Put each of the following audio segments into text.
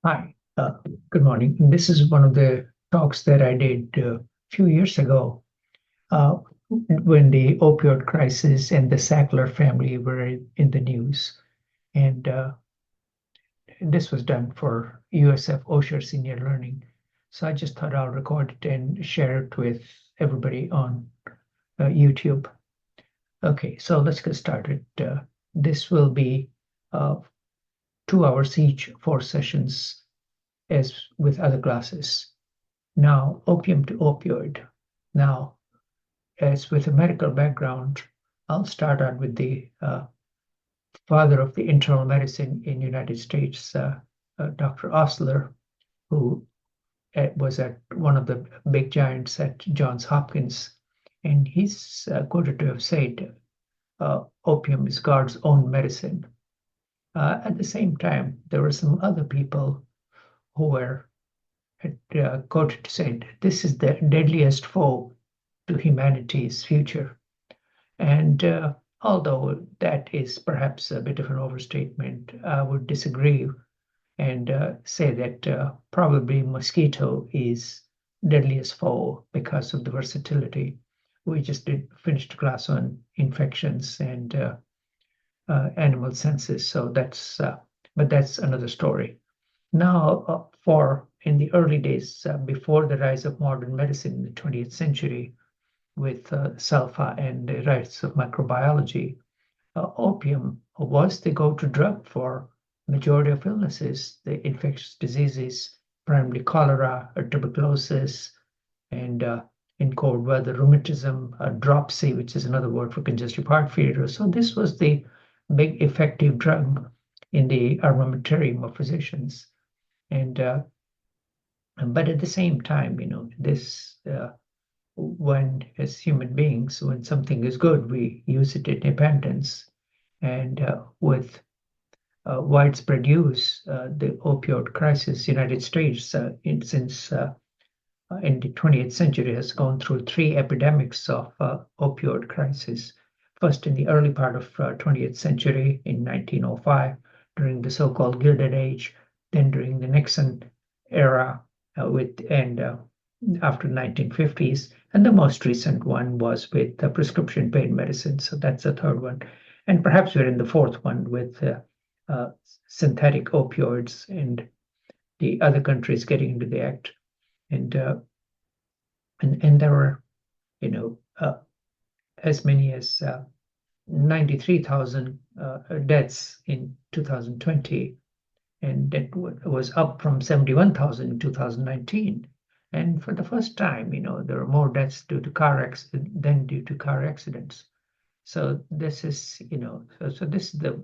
Hi, good morning. This is one of the talks that I did a few years ago uh, when the opioid crisis and the Sackler family were in the news. And this was done for USF Osher Senior Learning. So I just thought I'll record it and share it with everybody on YouTube. Okay, so let's get started. This will be uh, 2 hours each, 4 sessions, as with other classes. Now, opium to opioid. Now, as with a medical background, I'll start out with the father of the internal medicine in United States, Dr. Osler, who was at one of the big giants at Johns Hopkins, and he's quoted to have said, "Opium is God's own medicine." At the same time, there were some other people who were quoted to say, "This is the deadliest foe to humanity's future." And although that is perhaps a bit of an overstatement, I would disagree and say that probably mosquito is deadliest foe because of the versatility. We just did finished class on infections and animal senses, so but that's another story. Now, for in the early days before the rise of modern medicine in the 20th century, with SALFA and the rise of microbiology, opium was the go-to drug for majority of illnesses, the infectious diseases, primarily cholera, tuberculosis, and in cold weather, rheumatism, dropsy, which is another word for congestive heart failure. So this was the big effective drug in the armamentarium of physicians. And but at the same time, this when as human beings, when something is good, we use it in abundance. And with widespread use, the opioid crisis, United States, since in the 20th century, has gone through three epidemics of opioid crisis. First, in the early part of 20th century, in 1905, during the so-called Gilded Age, then during the Nixon era, and after 1950s, and the most recent one was with prescription pain medicine. So that's the third one, and perhaps we're in the fourth one with uh, synthetic opioids and the other countries getting into the act. And and there were, you know, as many as 93,000 deaths in 2020, and that was up from 71,000 in 2019. And for the first time, there are more deaths due to car accidents than due to car accidents. So this is, so this is the,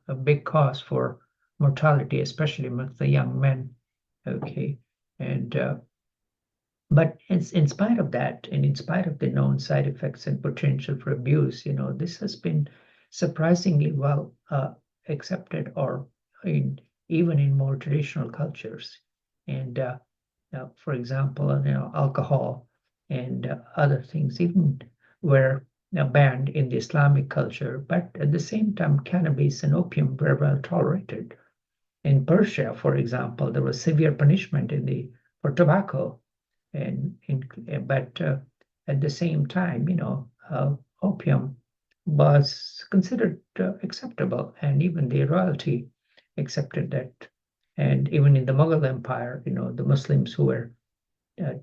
a big cause for mortality, especially amongst the young men. Okay, and but in spite of that, and in spite of the known side effects and potential for abuse, this has been surprisingly well accepted, or even in more traditional cultures. And for example, alcohol and other things even were banned in the Islamic culture, but at the same time, cannabis and opium were well tolerated. In Persia, for example, there was severe punishment for tobacco, but at the same time, opium was considered acceptable, and even the royalty accepted that. And even in the Mughal Empire, the Muslims who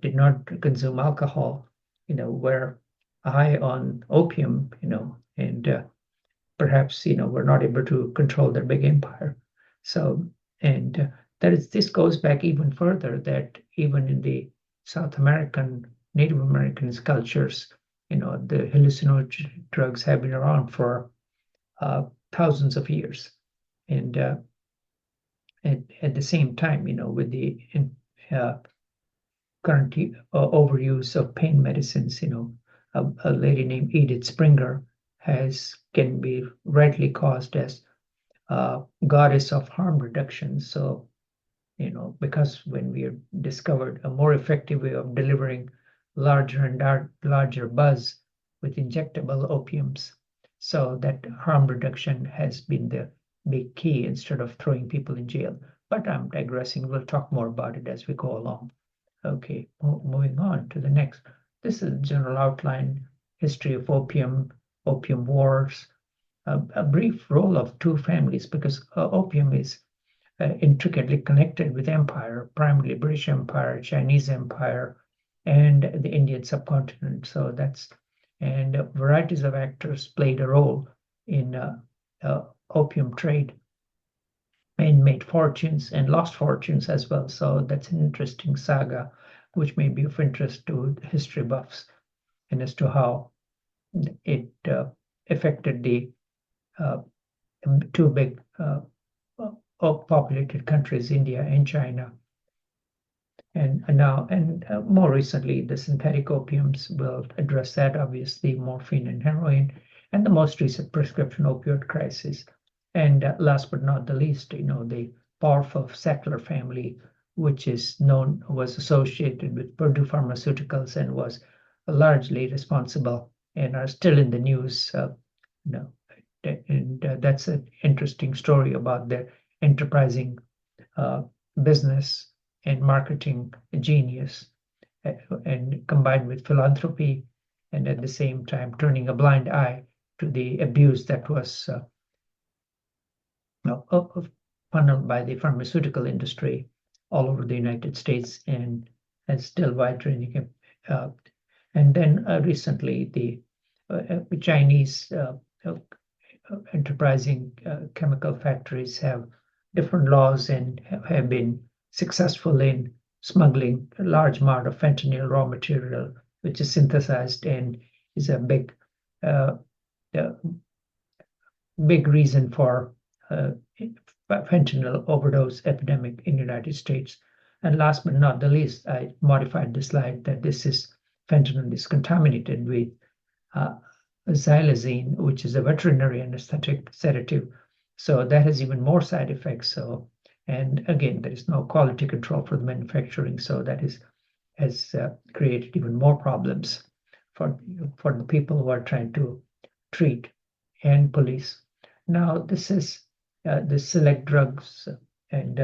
did not consume alcohol, were high on opium, and perhaps were not able to control their big empire. So, and this goes back even further, that even in the South American, Native Americans cultures, the hallucinogenic drugs have been around for thousands of years. And at the same time, with the uh, current overuse of pain medicines, a lady named Edith Springer can be rightly caused as goddess of harm reduction. So, because when we discovered a more effective way of delivering larger and larger buzz with injectable opiums, so that harm reduction has been the big key instead of throwing people in jail. But I'm digressing. We'll talk more about it as we go along. Okay, moving on to the next. This is a general outline, history of opium, opium wars, a brief role of two families, because opium is intricately connected with empire, primarily British Empire, Chinese Empire, and the Indian subcontinent. So and varieties of actors played a role in opium trade and made fortunes and lost fortunes as well. So that's an interesting saga, which may be of interest to history buffs, and as to how it affected the uh, two big populated countries, India and China. And more recently, the synthetic opiums will address that, obviously, morphine and heroin, and the most recent prescription opioid crisis. And last but not the least, the powerful Sackler family, which was associated with Purdue Pharmaceuticals and was largely responsible and are still in the news. You know, and that's an interesting story about their enterprising uh, business and marketing genius, uh, and combined with philanthropy, and at the same time turning a blind eye to the abuse that was funneled by the pharmaceutical industry all over the United States and still wide-ranging. Uh, and then recently, the Chinese enterprising chemical factories have different laws and have been successful in smuggling a large amount of fentanyl raw material, which is synthesized and is a uh, uh, big reason for uh, fentanyl overdose epidemic in the United States. And last but not the least, I modified the slide that fentanyl is contaminated with uh, xylazine, which is a veterinary anesthetic sedative. So that has even more side effects. And again, there is no quality control for the manufacturing. So that has created even more problems for the people who are trying to treat and police. Now, this is the select drugs and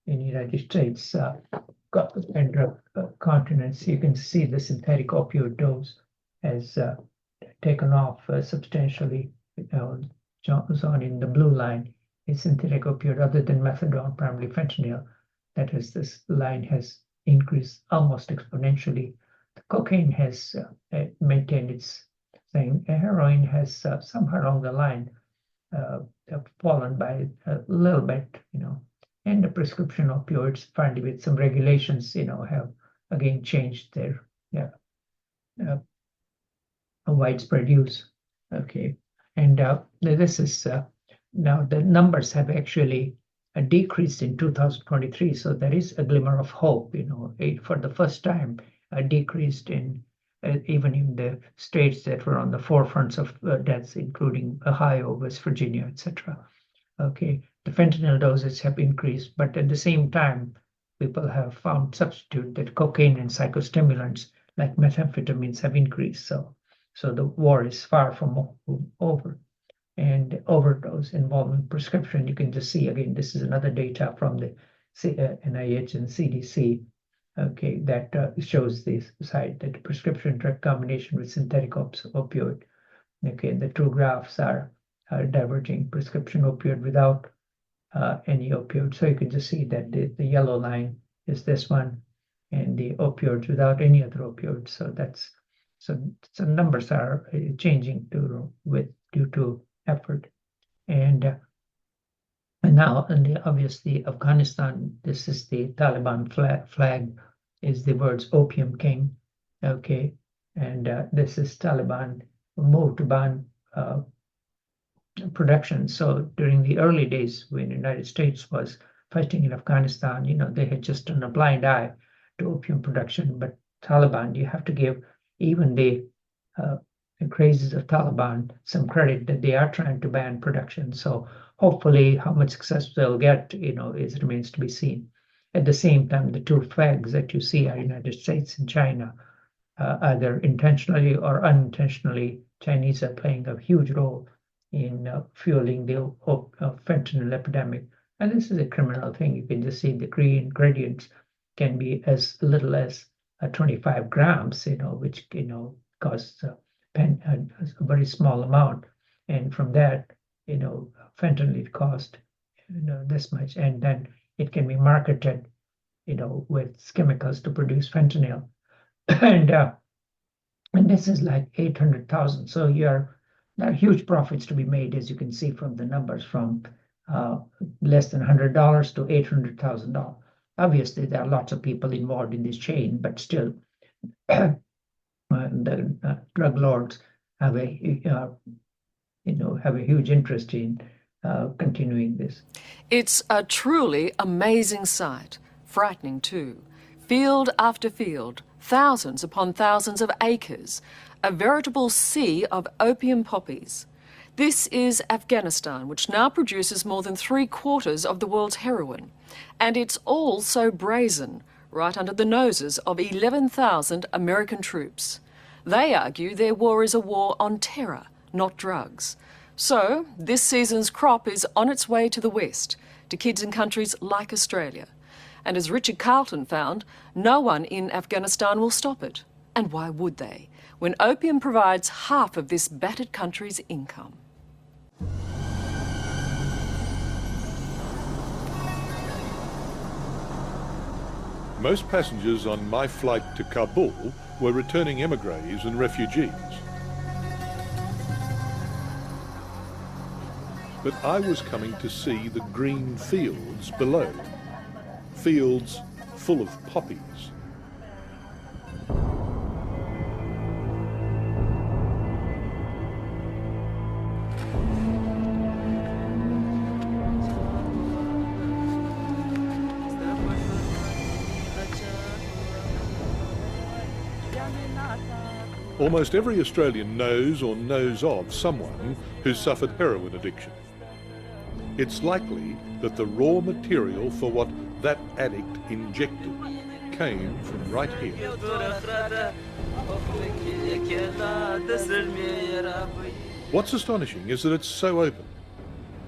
in the United States and drug continents. You can see the synthetic opioid dose has taken off substantially. Zone in the blue line is synthetic opioid other than methadone, primarily fentanyl. That is, this line has increased almost exponentially. The cocaine has maintained its thing. Heroin has somehow along the line fallen by a little bit, and the prescription opioids, finally, with some regulations, have again changed their yeah, uh, widespread use. Okay, and this is now the numbers have actually decreased in 2023, so there is a glimmer of hope. For the first time, decreased in even in the states that were on the forefronts of deaths, including Ohio, West Virginia, etc. Okay, the fentanyl doses have increased, but at the same time, people have found substitute that cocaine and psychostimulants like methamphetamines have increased. So the war is far from over. And overdose involving prescription, you can just see again, this is another data from the NIH and CDC, okay, that shows this side that prescription drug combination with synthetic opioid. Okay, the two graphs are diverging. Prescription opioid without any opioid. So you can just see that the yellow line is this one, and the opioids without any other opioids. So numbers are changing due to effort. And now, and obviously, Afghanistan, this is the Taliban flag is the words Opium King. Okay, and this is Taliban moved to ban production. So during the early days when the United States was fighting in Afghanistan, they had just turned a blind eye to opium production. But Taliban, you have to give even the crazes of Taliban some credit that they are trying to ban production. So hopefully, how much success they'll get, remains to be seen. At the same time, the two flags that you see are United States and China. Either intentionally or unintentionally, Chinese are playing a huge role in fueling the fentanyl epidemic. And this is a criminal thing. You can just see the green ingredients can be as little as 25 grams, which, costs a very small amount. And from that, fentanyl cost, this much. And then it can be marketed, with chemicals to produce fentanyl. and and this is like 800,000. So there are huge profits to be made, as you can see from the numbers, from less than $100 to $800,000. Obviously, there are lots of people involved in this chain, but still, the drug lords have have a huge interest in continuing this. It's a truly amazing sight, frightening too. Field after field, thousands upon thousands of acres, a veritable sea of opium poppies. This is Afghanistan, which now produces more than 3/4 of the world's heroin. And it's all so brazen, right under the noses of 11,000 American troops. They argue their war is a war on terror, not drugs. So this season's crop is on its way to the West, to kids in countries like Australia. And as Richard Carlton found, no one in Afghanistan will stop it. And why would they, when opium provides half of this battered country's income? Most passengers on my flight to Kabul were returning emigres and refugees. But I was coming to see the green fields below. Fields full of poppies. Almost every Australian knows or knows of someone who's suffered heroin addiction. It's likely that the raw material for what that addict injected came from right here. What's astonishing is that it's so open.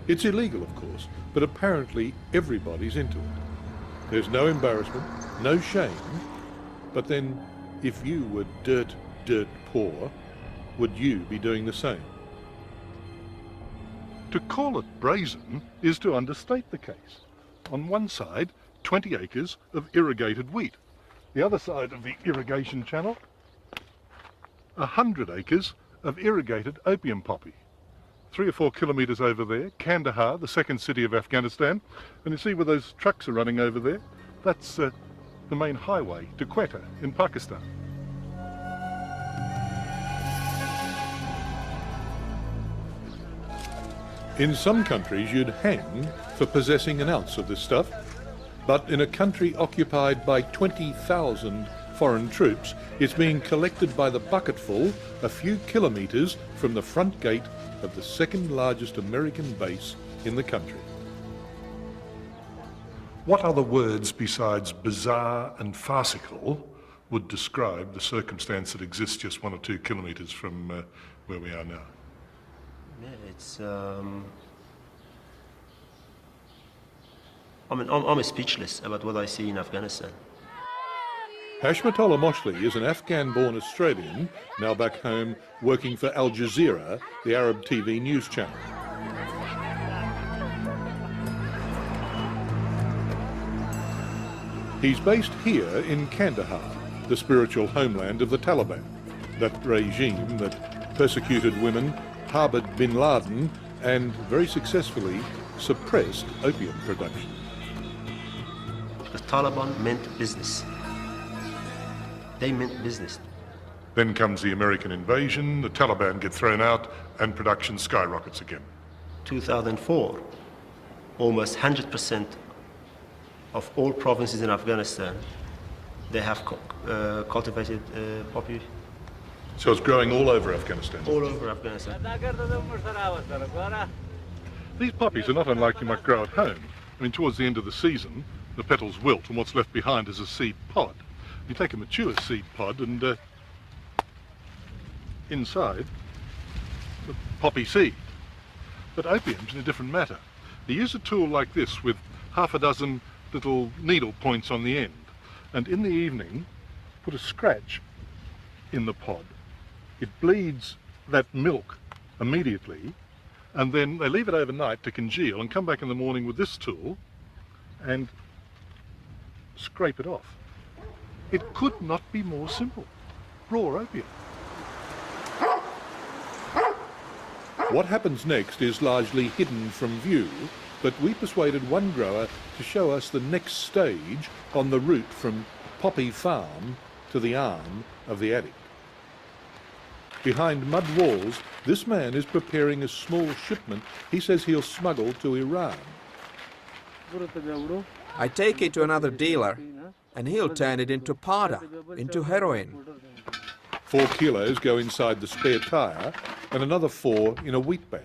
It's illegal, of course, but apparently everybody's into it. There's no embarrassment, no shame, but then if you were dirt poor, would you be doing the same? To call it brazen is to understate the case. On one side, 20 acres of irrigated wheat. The other side of the irrigation channel, 100 acres of irrigated opium poppy. 3 or 4 kilometres over there, Kandahar, the second city of Afghanistan. And you see where those trucks are running over there? That's the main highway to Quetta in Pakistan. In some countries you'd hang for possessing an ounce of this stuff, but in a country occupied by 20,000 foreign troops, it's being collected by the bucketful a few kilometres from the front gate of the second largest American base in the country. What other words besides bizarre and farcical would describe the circumstance that exists just 1 or 2 kilometres from where we are now? Yeah, it's. I'm speechless about what I see in Afghanistan. Hashmatullah Moshli is an Afghan-born Australian, now back home working for Al Jazeera, the Arab TV news channel. He's based here in Kandahar, the spiritual homeland of the Taliban, that regime that persecuted women, harboured bin Laden, and very successfully suppressed opium production. The Taliban meant business. They meant business. Then comes the American invasion, the Taliban get thrown out, and production skyrockets again. 2004, almost 100% of all provinces in Afghanistan, they have cultivated poppy. So it's growing all over Afghanistan? All over Afghanistan. These poppies are not unlike you might grow at home. I mean, towards the end of the season, the petals wilt and what's left behind is a seed pod. You take a mature seed pod and inside, the poppy seed. But opium's in a different matter. You use a tool like this with half a dozen little needle points on the end, and in the evening put a scratch in the pod. It bleeds that milk immediately, and then they leave it overnight to congeal and come back in the morning with this tool and scrape it off. It could not be more simple. Raw opium. What happens next is largely hidden from view, but we persuaded one grower to show us the next stage on the route from poppy farm to the arm of the addict. Behind mud walls, this man is preparing a small shipment he says he'll smuggle to Iran. I take it to another dealer, and he'll turn it into powder, into heroin. 4 kilos go inside the spare tyre and another 4 in a wheat bag.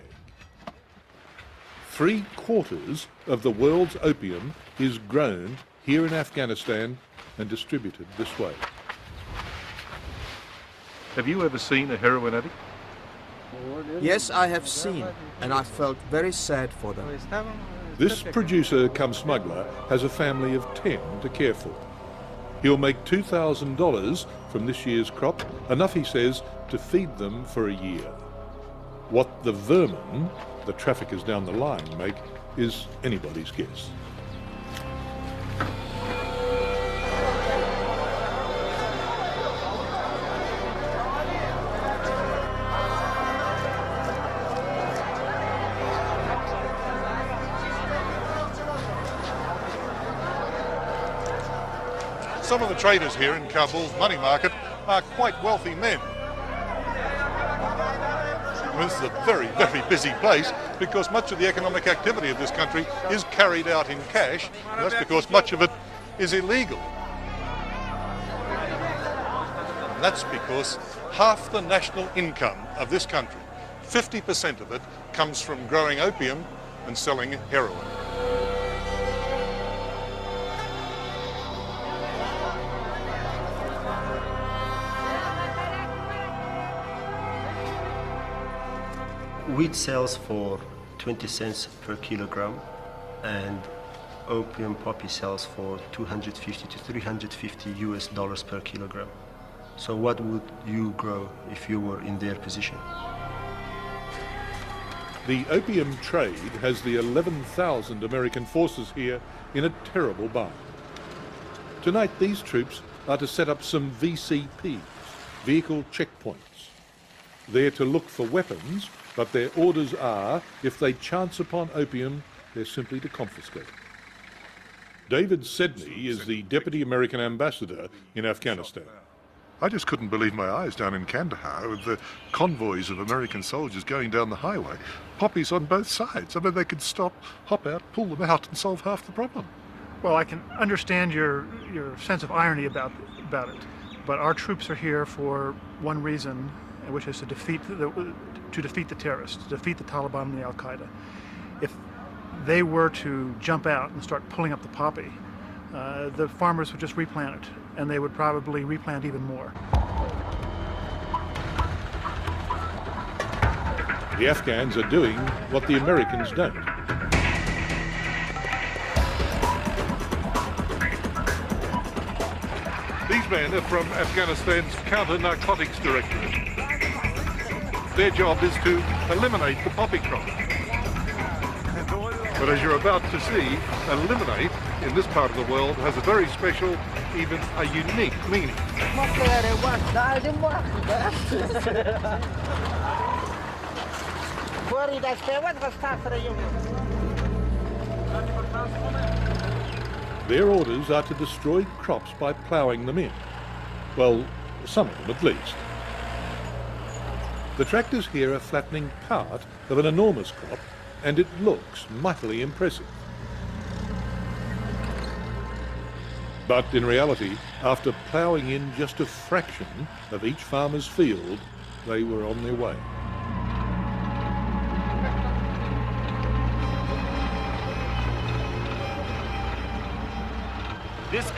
3/4 of the world's opium is grown here in Afghanistan and distributed this way. Have you ever seen a heroin addict? Yes, I have seen, and I felt very sad for them. This producer cum smuggler has a family of 10 to care for. He'll make $2,000 from this year's crop, enough, he says, to feed them for a year. What the vermin, the traffickers down the line, make is anybody's guess. Some of the traders here in Kabul's money market are quite wealthy men. This is a very, very busy place because much of the economic activity of this country is carried out in cash, and that's because much of it is illegal. And that's because half the national income of this country, 50% of it, comes from growing opium and selling heroin. Wheat sells for 20 cents per kilogram, and opium poppy sells for $250 to $350 US per kilogram. So what would you grow if you were in their position? The opium trade has the 11,000 American forces here in a terrible bind. Tonight these troops are to set up some VCPs, vehicle checkpoints. They're to look for weapons, but their orders are, if they chance upon opium, they're simply to confiscate it. David Sedney is the Deputy American Ambassador in Afghanistan. I just couldn't believe my eyes down in Kandahar with the convoys of American soldiers going down the highway. Poppies on both sides. I mean, they could stop, hop out, pull them out and solve half the problem. Well, I can understand your sense of irony about it, but our troops are here for one reason, which is to defeat the terrorists, to defeat the Taliban and the Al-Qaeda. If they were to jump out and start pulling up the poppy, the farmers would just replant it, and they would probably replant even more. The Afghans are doing what the Americans don't. These men are from Afghanistan's Counter-Narcotics Directorate. Their job is to eliminate the poppy crop. But as you're about to see, eliminate in this part of the world has a very special, even a unique meaning. Their orders are to destroy crops by ploughing them in. Well, some of them at least. The tractors here are flattening part of an enormous crop, and it looks mightily impressive. But in reality, after ploughing in just a fraction of each farmer's field, they were on their way. This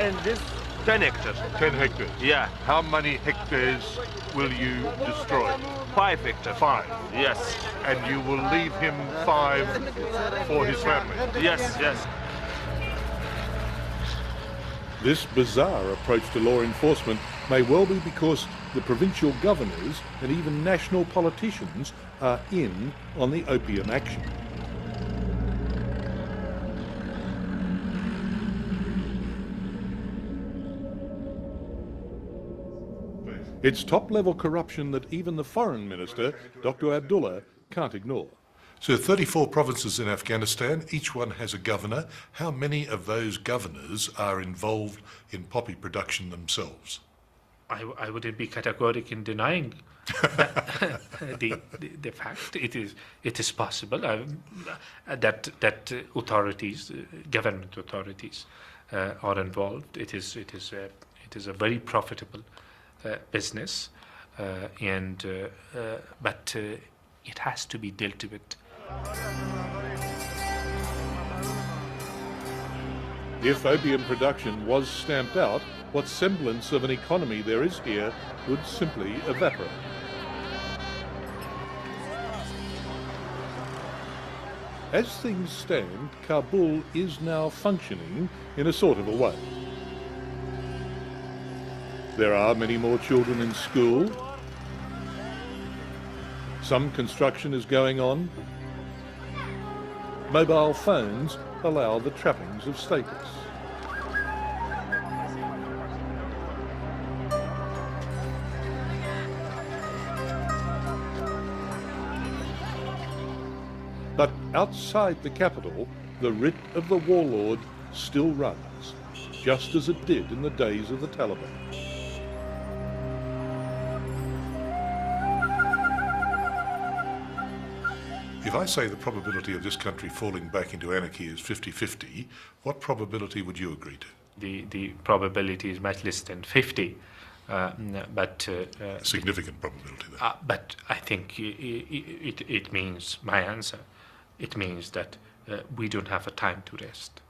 10 hectares. 10 hectares. Yeah, How many hectares will you destroy? 5 hectares. 5. Yes, And you will leave him 5 for his family. yes, yes. This bizarre approach to law enforcement may well be because the provincial governors and even national politicians are in on the opium action. It's top-level corruption that even the Foreign Minister, Dr. Abdullah, can't ignore. So 34 provinces in Afghanistan, each one has a governor. How many of those governors are involved in poppy production themselves? I wouldn't be categoric in denying the fact. It is possible that authorities, government authorities, are involved. It is a very profitable business, but it has to be dealt with. If opium production was stamped out, what semblance of an economy there is here would simply evaporate. As things stand, Kabul is now functioning in a sort of a way. There are many more children in school. Some construction is going on. Mobile phones allow the trappings of status. But outside the capital, the writ of the warlord still runs, just as it did in the days of the Taliban. If I say the probability of this country falling back into anarchy is 50-50, what probability would you agree to? The probability is much less than 50, but Significant probability, though. but I think it means my answer. It means that we don't have a time to rest.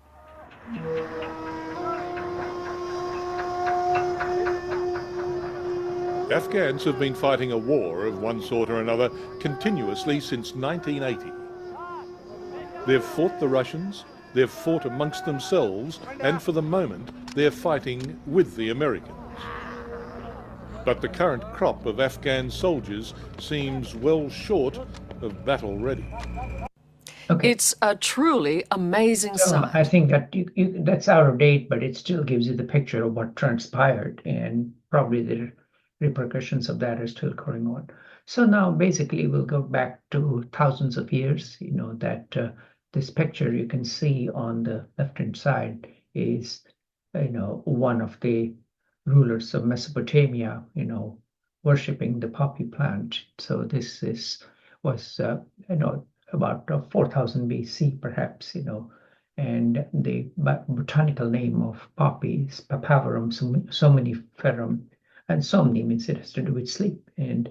Afghans have been fighting a war of one sort or another continuously since 1980. They've fought the Russians, they've fought amongst themselves, and for the moment they're fighting with the Americans. But the current crop of Afghan soldiers seems well short of battle ready. Okay. It's a truly amazing sight. I think that that's out of date, but it still gives you the picture of what transpired, and probably the repercussions of that are still going on. So now basically we'll go back to thousands of years, that this picture you can see on the left-hand side is, one of the rulers of Mesopotamia, worshipping the poppy plant. So this was about 4000 BC, perhaps, and the botanical name of poppy is Papaverum somniferum, and somni means it has to do with sleep, and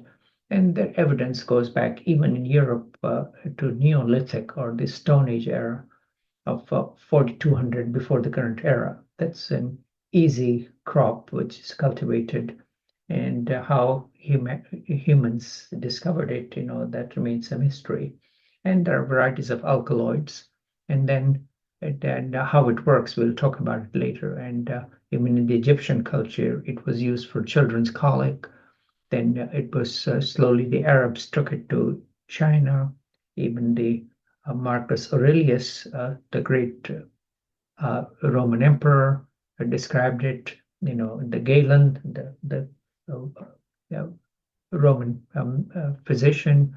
the evidence goes back even in Europe to Neolithic or the Stone Age era of 4200 before the current era. That's an easy crop which is cultivated, and how humans discovered it, that remains a mystery. And there are varieties of alkaloids, and then how it works, we'll talk about it later. And even in the Egyptian culture, it was used for children's colic. Then it was slowly the Arabs took it to China. Even the Marcus Aurelius, the great Roman emperor, described it. The Galen, the Roman physician,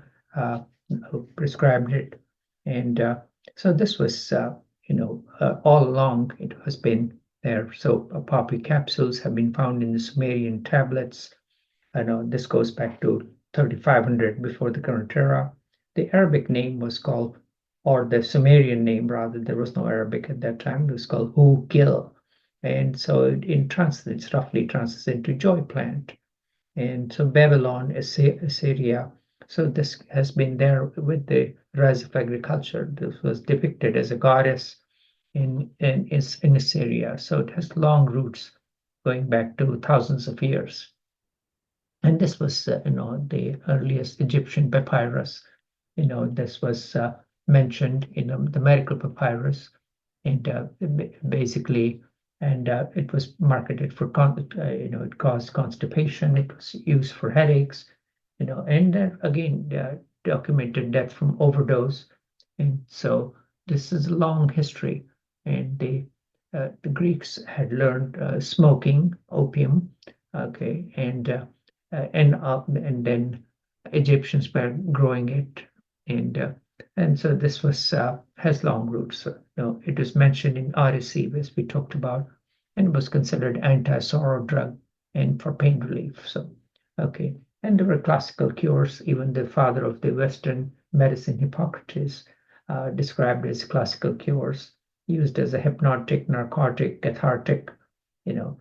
who prescribed it, and so this was, all along it has been there. So poppy capsules have been found in the Sumerian tablets. I know this goes back to 3500 before the current era. The Arabic name was called, or the Sumerian name rather, there was no Arabic at that time, it was called Hu Gil, and so it roughly translates into joy plant. And so Babylon, Assyria. So this has been there with the rise of agriculture. This was depicted as a goddess in Assyria. So it has long roots going back to thousands of years. And this was, the earliest Egyptian papyrus. This was mentioned in the medical papyrus, and basically, and it was marketed for, it caused constipation. It was used for headaches, and again, documented death from overdose. And so this is a long history. And the Greeks had learned smoking opium, okay, and then Egyptians were growing it, and so this was has long roots. So, it was mentioned in Odyssey, as we talked about, and was considered anti-sorrow drug and for pain relief. So, okay, and there were classical cures. Even the father of the Western medicine, Hippocrates, described as classical cures, used as a hypnotic, narcotic, cathartic, and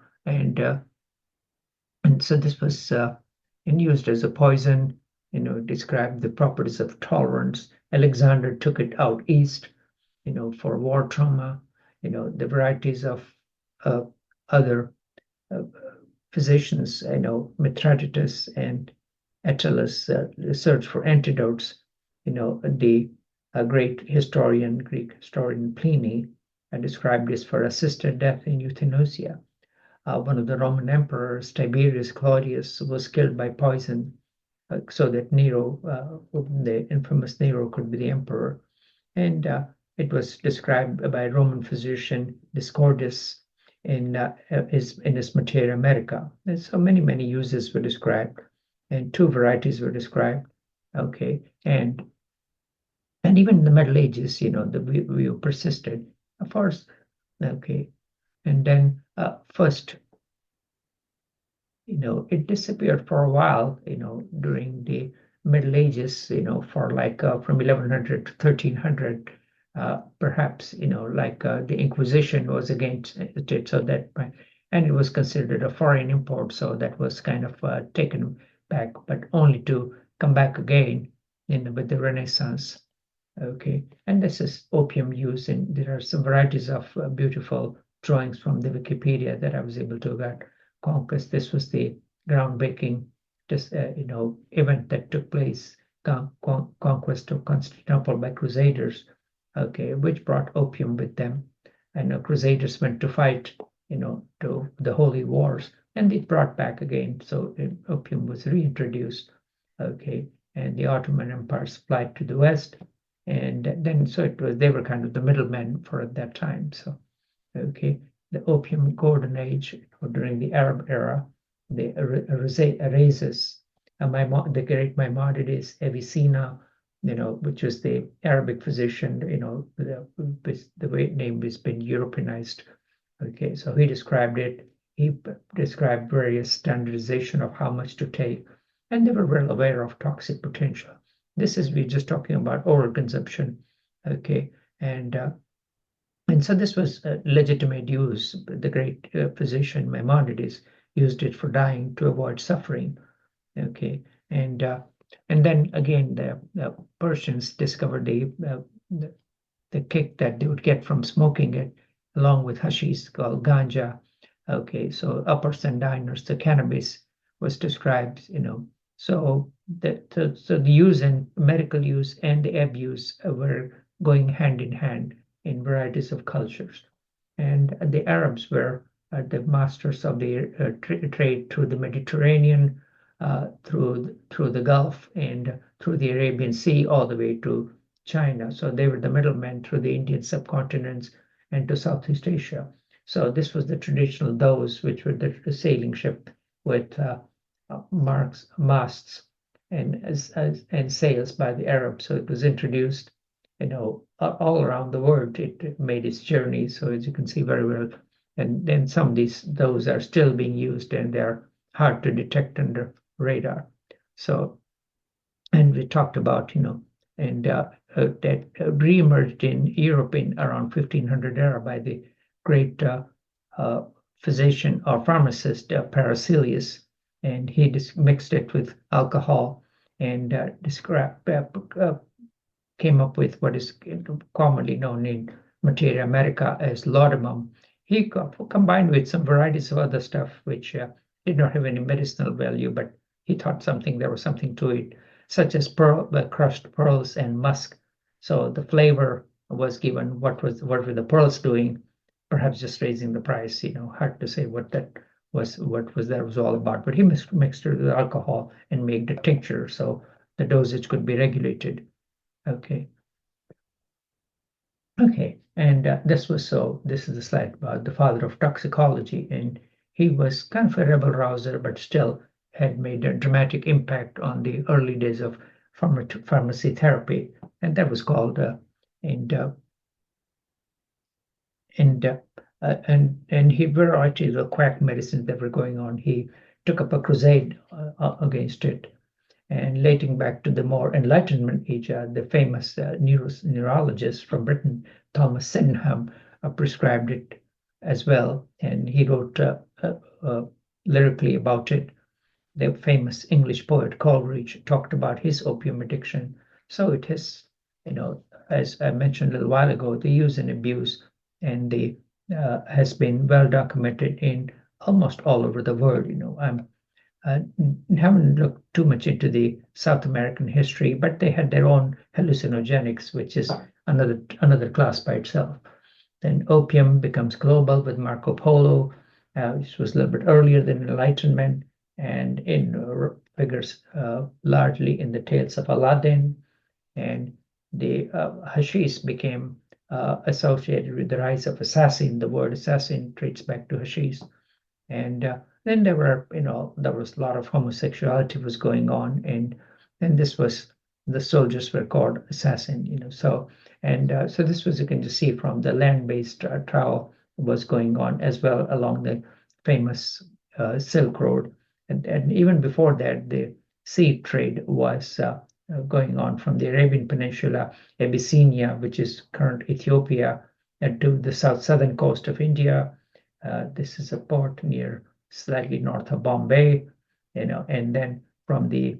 so this was and used as a poison. Described the properties of tolerance. Alexander took it out east, for war trauma. The varieties of other physicians, Mithridates and Attalus, searched for antidotes. The great historian, Greek historian Pliny, described this for assisted death in euthanasia. One of the Roman emperors, Tiberius Claudius, was killed by poison so that Nero, the infamous Nero, could be the emperor. And it was described by Roman physician Discordus in his Materia Medica. And so many uses were described, and two varieties were described. Okay, and even in the Middle Ages, the view persisted. Of course, okay, and then first, it disappeared for a while, during the Middle Ages, for like from 1100 to 1300, perhaps, the Inquisition was against it, so that, and it was considered a foreign import, so that was kind of taken back, but only to come back again with the Renaissance. Okay, and this is opium use, and there are some varieties of beautiful drawings from the Wikipedia that I was able to get. Conquest. This was the groundbreaking, event that took place, conquest of Constantinople by Crusaders, okay, which brought opium with them, and Crusaders went to fight, to the holy wars, and it brought back again. So opium was reintroduced, okay, and the Ottoman Empire supplied to the West, and then so they were kind of the middlemen for at that time. So, okay, the opium golden age, during the Arab era, the Erasmus, the great Maimonides, Avicenna, which was the Arabic physician, the name has been Europeanized. Okay, so he described it. He described various standardization of how much to take, and they were well aware of toxic potential. This is, we're just talking about oral consumption, okay, and so this was legitimate use. The great physician Maimonides used it for dying to avoid suffering, okay, and then again the Persians discovered the kick that they would get from smoking it, along with hashish called ganja. Okay, so uppers and diners, the cannabis was described, so the use and medical use and the abuse were going hand in hand in varieties of cultures. And the Arabs were the masters of the trade through the Mediterranean, through the Gulf, and through the Arabian Sea, all the way to China. So they were the middlemen through the Indian subcontinents and to Southeast Asia. So this was the traditional those, which were the sailing ship with masts and sails by the Arabs. So it was introduced, all around the world. It made its journey. So as you can see very well, and then some of those are still being used, and they're hard to detect under radar. So, and we talked about, and that reemerged in Europe in around 1500 era by the great physician or pharmacist Paracelsus, and he mixed it with alcohol and came up with what is commonly known in Materia Medica as laudanum, he combined with some varieties of other stuff which did not have any medicinal value, but he thought there was something to it, such as crushed pearls and musk. So the flavor was given. What were the pearls doing? Perhaps just raising the price. Hard to say what that was all about. But he mixed it with alcohol and made a tincture, so the dosage could be regulated. Okay. Okay, and this is the slide about the father of toxicology, and he was kind of a rebel rouser, but still had made a dramatic impact on the early days of pharmacy therapy, and that was called and and and he variety of quack medicines that were going on. He took up a crusade against it. And dating back to the more Enlightenment age, the famous neurologist from Britain, Thomas Sydenham, prescribed it as well, and he wrote lyrically about it. The famous English poet Coleridge talked about his opium addiction. So it has, as I mentioned a little while ago, the use and abuse and the has been well documented in almost all over the world. I'm haven't looked too much into the South American history, but they had their own hallucinogenics, which is another class by itself. Then opium becomes global with Marco Polo, which was a little bit earlier than Enlightenment, and figures largely in the tales of Aladdin, and the hashish became associated with the rise of assassin. The word assassin traces back to hashish, and then there was a lot of homosexuality was going on, and the soldiers were called assassin. So this was, you can just see from the land-based travel was going on as well along the famous Silk Road, and even before that the sea trade was going on from the Arabian Peninsula, Abyssinia, which is current Ethiopia, to the southern coast of India. This is a port slightly north of Bombay, and then from the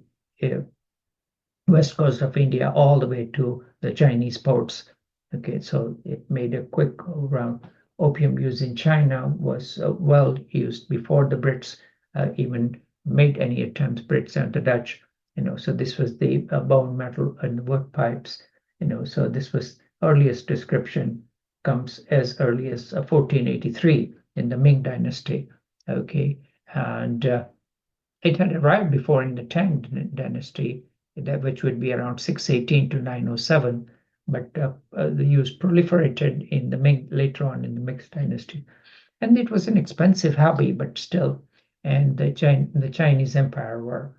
west coast of India all the way to the Chinese ports. Okay, so it made a quick round. Opium use in China was well used before the Brits even made any attempts, Brits and the Dutch. So this was the bone metal and wood pipes. So this was earliest description comes as early as 1483 in the Ming Dynasty. Okay, and it had arrived before in the Tang Dynasty, which would be around 618 to 907, but the use proliferated in the Ming later on in the Ming Dynasty, and it was an expensive hobby, but still, and the Chinese Empire was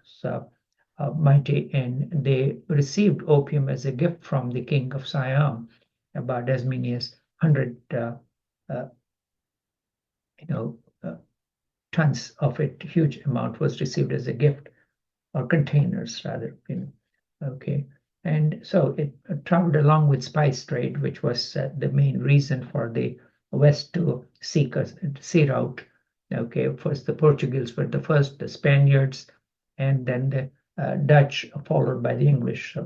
mighty, and they received opium as a gift from the King of Siam, about as many as 100 tons of it, huge amount was received as a gift, or containers rather. Okay, and so it traveled along with spice trade, which was the main reason for the West to seek a sea route. Okay, first the Portuguese were the first, the Spaniards, and then the Dutch, followed by the English.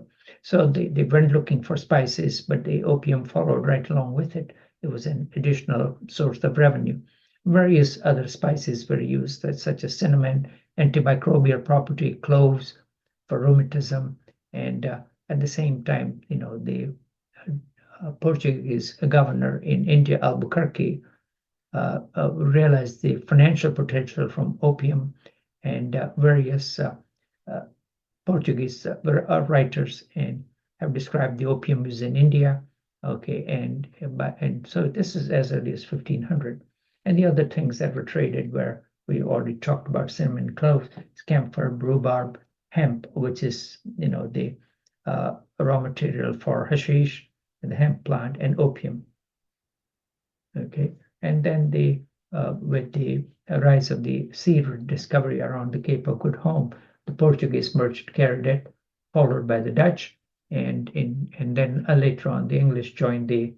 So they went looking for spices, but the opium followed right along with it. It was an additional source of revenue. Various other spices were used, such as cinnamon, antimicrobial property, cloves for rheumatism, and at the same time, the Portuguese governor in India, Albuquerque, realized the financial potential from opium, and various Portuguese writers and have described the opium use in India. Okay, and so this is as early as 1500. And the other things that were traded were, we already talked about cinnamon, cloves, camphor, rhubarb, hemp, which is the raw material for hashish, the hemp plant, and opium. Okay, and then with the rise of the sea route discovery around the Cape of Good Hope, the Portuguese merchant carried it, followed by the Dutch, and then later on the English joined the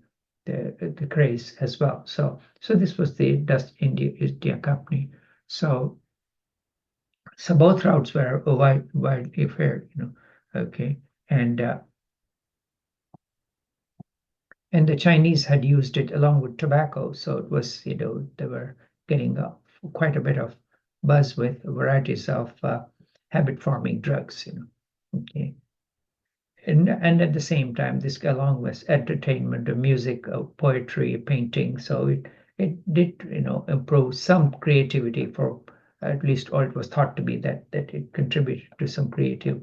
craze as well. So this was the Dutch India Company. So both routes were widely fared, okay, and And the Chinese had used it along with tobacco, so it was, they were getting quite a bit of buzz with varieties of habit-forming drugs, Okay. And at the same time, this along with entertainment, music, poetry, painting, so it did, improve some creativity for at least, or it was thought to be that it contributed to some creative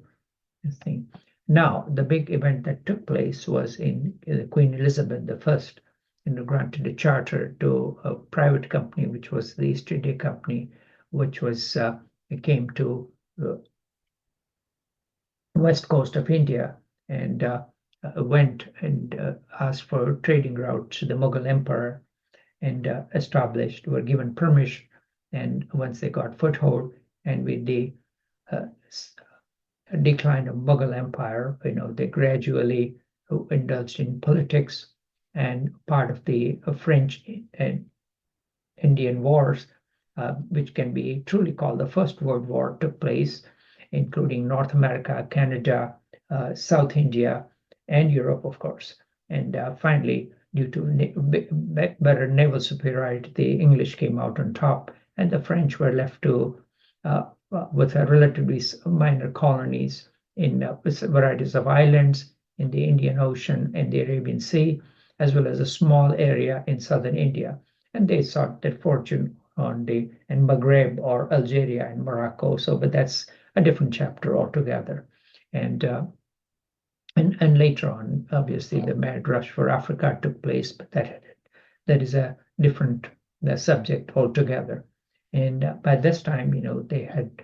thing. Now, the big event that took place was in Queen Elizabeth I, granted a charter to a private company, which was the East India Company, which was came to the west coast of India and went and asked for trading routes to the Mughal Emperor and were given permission. And once they got foothold, and with the uh, decline of Mughal Empire, they gradually indulged in politics, and part of the French and Indian wars, which can be truly called the First World War, took place, including North America, Canada, South India, and Europe, of course. And finally, due to better naval superiority, the English came out on top, and the French were left to with relatively minor colonies in varieties of islands in the Indian Ocean and the Arabian Sea, as well as a small area in southern India. And they sought their fortune in Maghreb or Algeria and Morocco. So, but that's a different chapter altogether. And later on, obviously, the mad rush for Africa took place, but that is a different subject altogether. And by this time, they had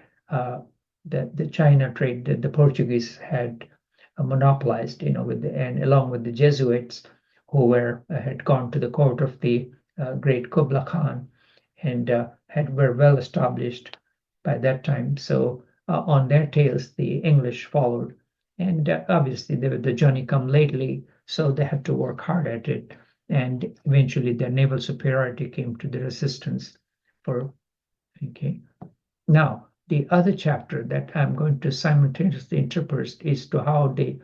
the China trade that the Portuguese had monopolized, and along with the Jesuits, who had gone to the court of the great Kublai Khan, and were well established by that time. So on their tails, the English followed, and obviously they were the Johnny come lately, so they had to work hard at it, and eventually their naval superiority came to their assistance. Okay. Now, the other chapter that I'm going to simultaneously interpret is to how the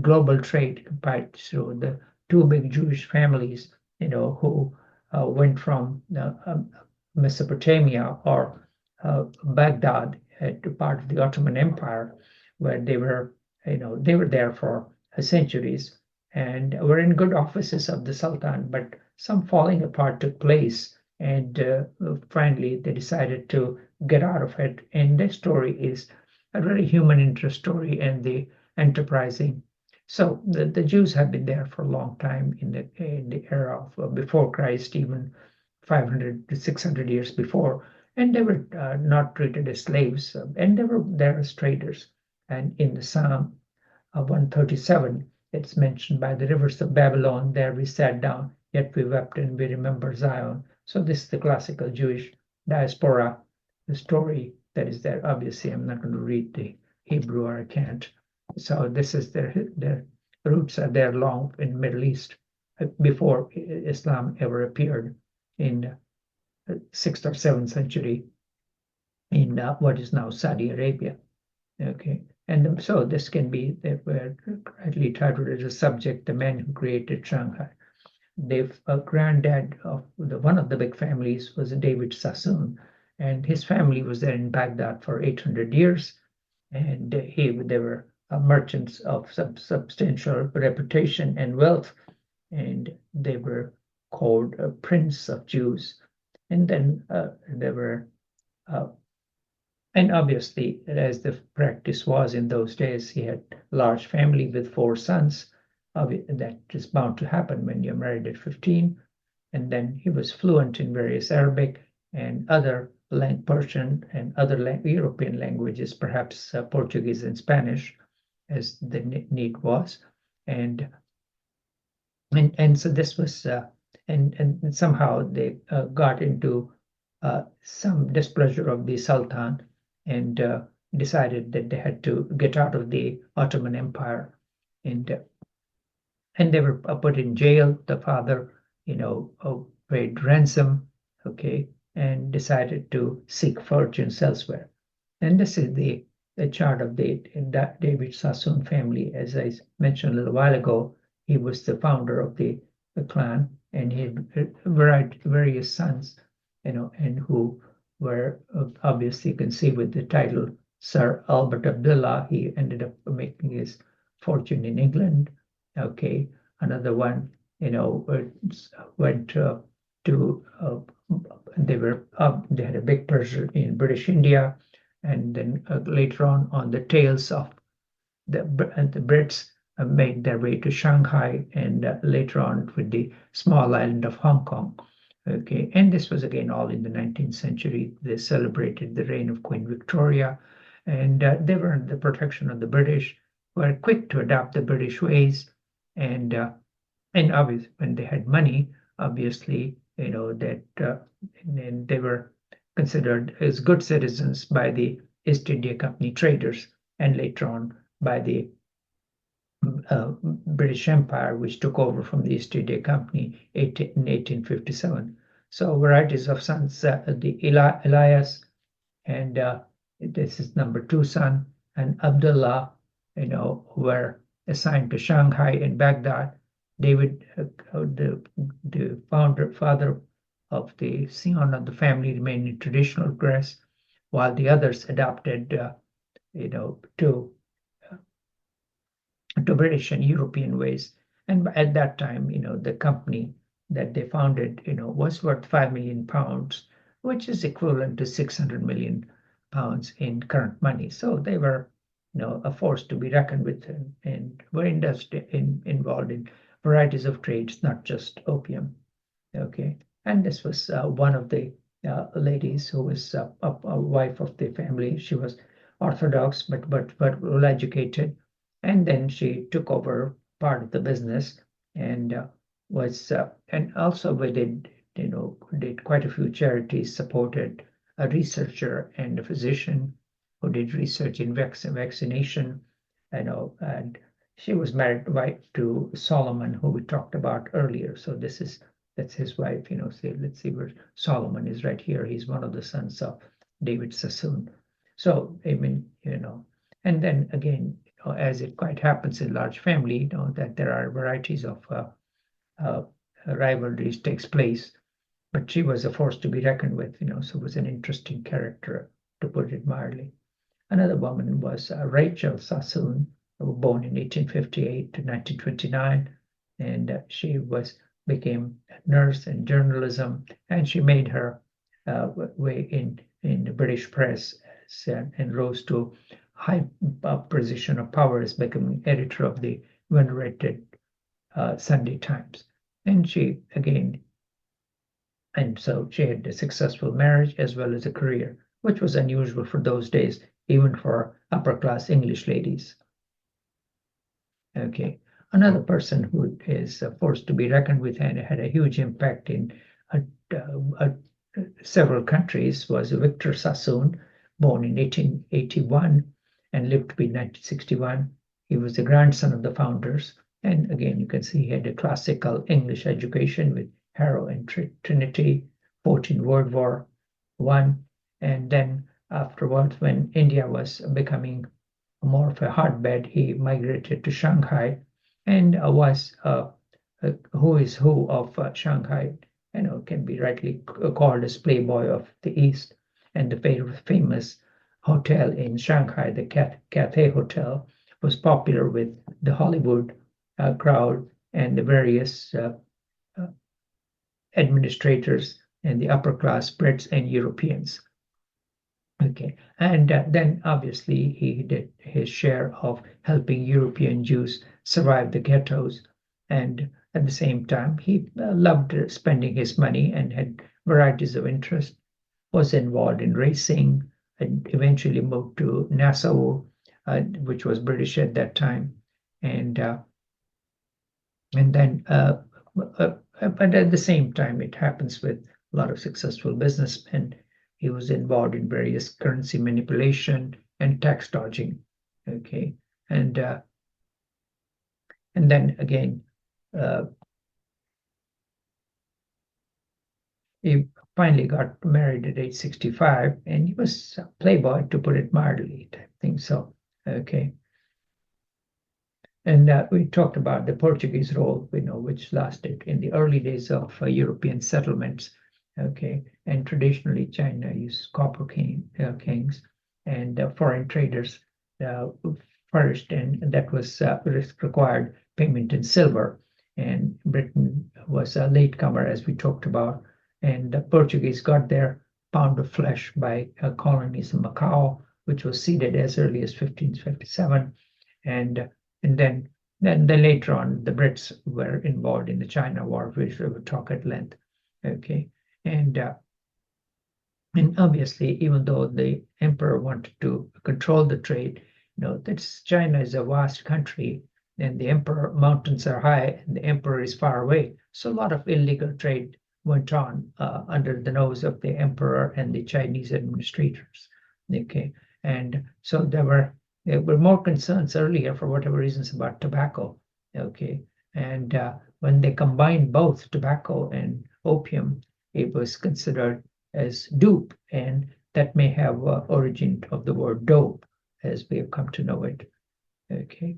global trade compared to the two big Jewish families, who went from Mesopotamia or Baghdad to part of the Ottoman Empire, where they were there for centuries and were in good offices of the Sultan, but some falling apart took place, and finally they decided to get out of it. And their story is a very human interest story and the enterprising. So the Jews have been there for a long time in the era of before Christ, even 500 to 600 years before, and they were not treated as slaves, and they were there as traders. And in the Psalm 137, it's mentioned, by the rivers of Babylon, there we sat down, yet we wept and we remember Zion. So this is the classical Jewish diaspora, the story that is there. Obviously, I'm not going to read the Hebrew, or I can't. So this is their roots are there long in the Middle East, before Islam ever appeared in 6th or 7th century in what is now Saudi Arabia. Okay, and so this can be, they were rightly titled as a subject, the men who created Shanghai. A granddad of one of the big families was David Sassoon, and his family was there in Baghdad for 800 years, and they were merchants of substantial reputation and wealth, and they were called Prince of Jews. And then there were, and obviously, as the practice was in those days, he had a large family with 4 sons. That is bound to happen when you're married at 15. And then he was fluent in various Arabic and other Persian and other European languages, perhaps Portuguese and Spanish, as the need was. And so this was, and somehow they got into some displeasure of the Sultan, and decided that they had to get out of the Ottoman Empire, and they were put in jail. The father, paid ransom, okay, and decided to seek fortunes elsewhere. And this is the chart of the David Sassoon family. As I mentioned a little while ago, he was the founder of the clan, and he had various sons, and who were obviously, you can see with the title Sir Albert Abdullah. He ended up making his fortune in England. Okay, another one, went to they had a big person in British India, and then later on the tails of the Brits made their way to Shanghai, and later on with the small island of Hong Kong. Okay, and this was again all in the 19th century. They celebrated the reign of Queen Victoria, and they were under the protection of the British, were quick to adopt the British ways, and obviously when they had money, obviously, that and they were considered as good citizens by the East India Company traders, and later on by the British Empire, which took over from the East India Company in 1857. So varieties of sons, the Elias, and this is number 2 son, and Abdullah, were assigned to Shanghai and Baghdad. David, the father of the scion of the family, remained in traditional dress, while the others adopted, to British and European ways. And at that time, the company that they founded, was worth £5 million, which is equivalent to 600 million pounds in current money. So they were, a force to be reckoned with, and were involved in varieties of trades, not just opium. Okay, and this was one of the ladies who was a wife of the family. She was Orthodox, but well educated, and then she took over part of the business, and was and also we did quite a few charities, supported a researcher and a physician who did research in vaccination, and she was married wife to Solomon, who we talked about earlier. So that's his wife. Let's see where Solomon is, right here. He's one of the sons of David Sassoon. So I mean, and then again, as it quite happens in large family, that there are varieties of rivalries takes place. But she was a force to be reckoned with, so was an interesting character, to put it mildly. Another woman was Rachel Sassoon, born in 1858 to 1929, and she became a nurse in journalism, and she made her way in the British press, and rose to high position of power as becoming editor of the venerated Sunday Times. And so she had a successful marriage as well as a career, which was unusual for those days, even for upper class English ladies. Okay, another person who is a force to be reckoned with and had a huge impact in several countries was Victor Sassoon, born in 1881 and lived to be 1961. He was the grandson of the founders, and again you can see he had a classical English education with Harrow and Trinity, fought in World War I, and then afterwards, when India was becoming more of a hotbed, he migrated to Shanghai, and was who is who of Shanghai, can be rightly called as playboy of the East. And the very famous hotel in Shanghai, the Cathay Hotel, was popular with the Hollywood crowd and the various administrators and the upper class Brits and Europeans. Okay, and then obviously he did his share of helping European Jews survive the ghettos, and at the same time he loved spending his money and had varieties of interest, was involved in racing, and eventually moved to Nassau, which was British at that time, and then but at the same time it happens with a lot of successful businessmen. He was involved in various currency manipulation and tax dodging. Okay, and then again, he finally got married at age 65, and he was a playboy, to put it mildly, I think so. Okay, And we talked about the Portuguese role, which lasted in the early days of European settlements. Okay, and traditionally China used copper kings and foreign traders first, and that was required payment in silver. And Britain was a latecomer, as we talked about, and the Portuguese got their pound of flesh by colonies in Macau, which was ceded as early as 1557, and then later on the Brits were involved in the China War, which we will talk at length. Okay, and obviously, even though the emperor wanted to control the trade, China is a vast country, and the emperor mountains are high, and the emperor is far away. So a lot of illegal trade went on under the nose of the emperor and the Chinese administrators. Okay, and so there were more concerns earlier, for whatever reasons, about tobacco. Okay, and when they combined both tobacco and opium, it was considered as dupe, and that may have origin of the word dope, as we have come to know it. Okay,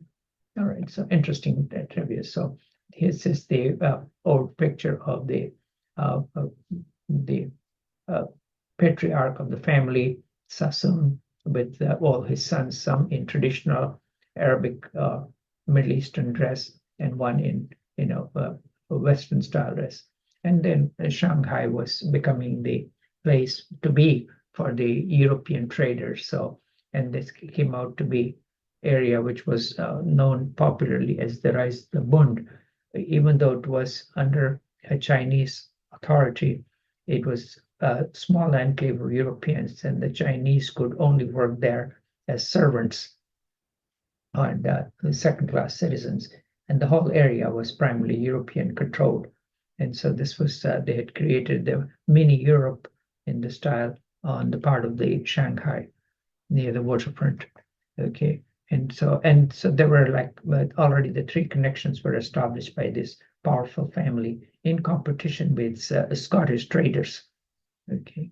all right. So interesting trivia. So here's just the old picture of the patriarch of the family, Sassoon, with all his sons, some in traditional Arabic Middle Eastern dress, and one in Western style dress. And then Shanghai was becoming the place to be for the European traders. So, and this came out to be area which was known popularly as the Bund, even though it was under a Chinese authority. It was a small enclave of Europeans, and the Chinese could only work there as servants and second-class citizens, and the whole area was primarily European controlled. And so this was they had created the mini Europe in the style on the part of the Shanghai near the waterfront. Okay, and so there were already the three connections were established by this powerful family in competition with Scottish traders. Okay,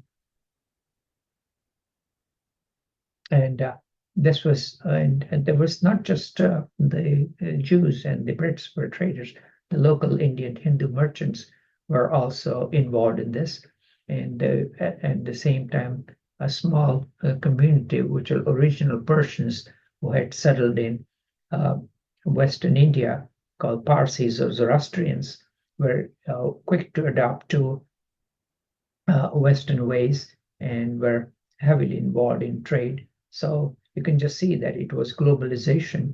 and this was and there was not just the Jews and the Brits were traders. The local Indian Hindu merchants were also involved in this, and at the same time, a small community, which are original Persians who had settled in Western India, called Parsis or Zoroastrians, were quick to adapt to Western ways and were heavily involved in trade. So you can just see that it was globalization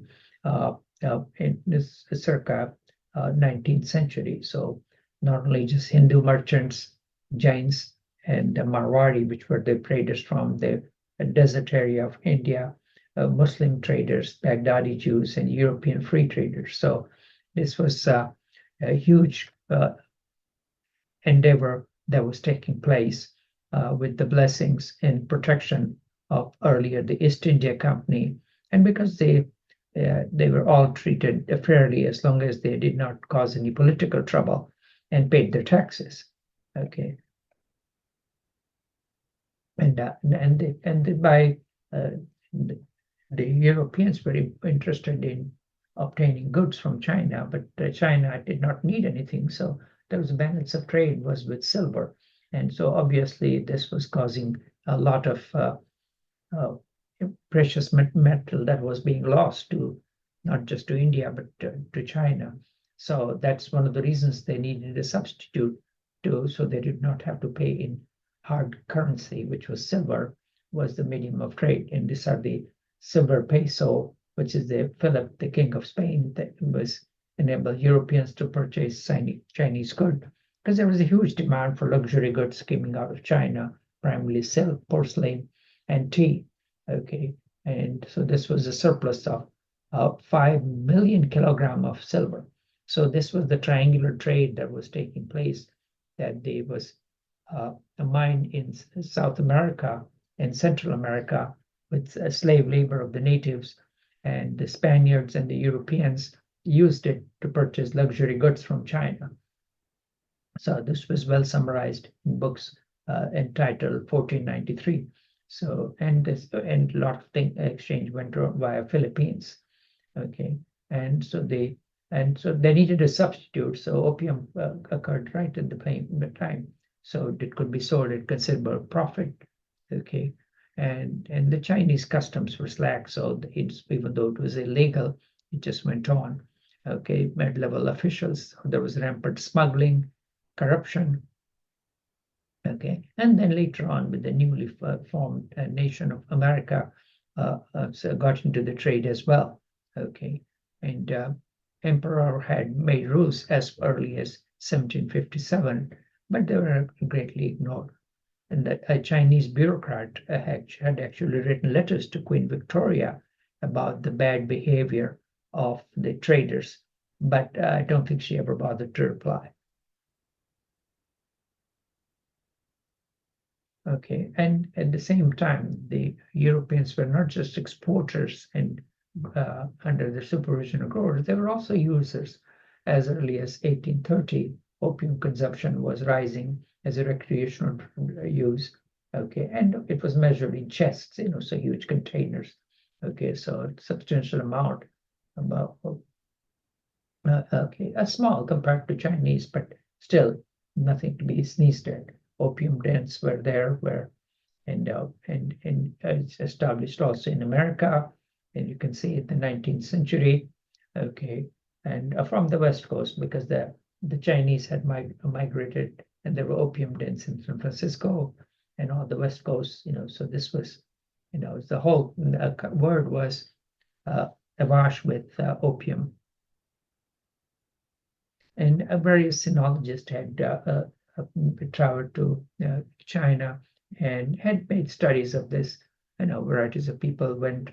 in this circa 19th century. So not only just Hindu merchants, Jains, and Marwari, which were the traders from the desert area of India, Muslim traders, Baghdadi Jews, and European free traders. So this was a huge endeavor that was taking place with the blessings and protection of earlier the East India Company, and because they were all treated fairly as long as they did not cause any political trouble and paid their taxes. Okay, and by the Europeans were interested in obtaining goods from China, but China did not need anything, so there was a balance of trade was with silver, and so obviously this was causing a lot of precious metal that was being lost to not just to India but to China. So that's one of the reasons they needed a substitute so they did not have to pay in hard currency, which was silver, was the medium of trade. And these are the silver peso, which is the Philip, the King of Spain, that was enabled Europeans to purchase Chinese goods, because there was a huge demand for luxury goods coming out of China, primarily silk, porcelain, and tea. Okay, and so this was a surplus of 5 million kilograms of silver. So this was the triangular trade that was taking place, that there was a mine in South America and Central America with slave labor of the natives, and the Spaniards and the Europeans used it to purchase luxury goods from China. So this was well summarized in books entitled 1493. So and a lot of exchange went via Philippines. Okay, and so they needed a substitute. So opium occurred right at the time, so it could be sold at considerable profit. Okay, and the Chinese customs were slack, so even though it was illegal, it just went on. Okay, mid-level officials, there was rampant smuggling, corruption. Okay, and then later on, with the newly formed nation of America, so got into the trade as well. Okay, and emperor had made rules as early as 1757, but they were greatly ignored. And that a Chinese bureaucrat had actually written letters to Queen Victoria about the bad behavior of the traders, but I don't think she ever bothered to reply. Okay, and at the same time, the Europeans were not just exporters and under the supervision of growers, they were also users. As early as 1830, opium consumption was rising as a recreational use. Okay, and it was measured in chests, so huge containers. Okay, so a substantial amount, about okay, a small compared to Chinese, but still nothing to be sneezed at. Opium dens were there, and it's established also in America, and you can see in the 19th century. Okay, and from the West Coast, because the Chinese had migrated, and there were opium dens in San Francisco and on the West Coast. So this was, the whole word was awash with opium. And various sinologists had traveled to China and had made studies of this. Varieties of people went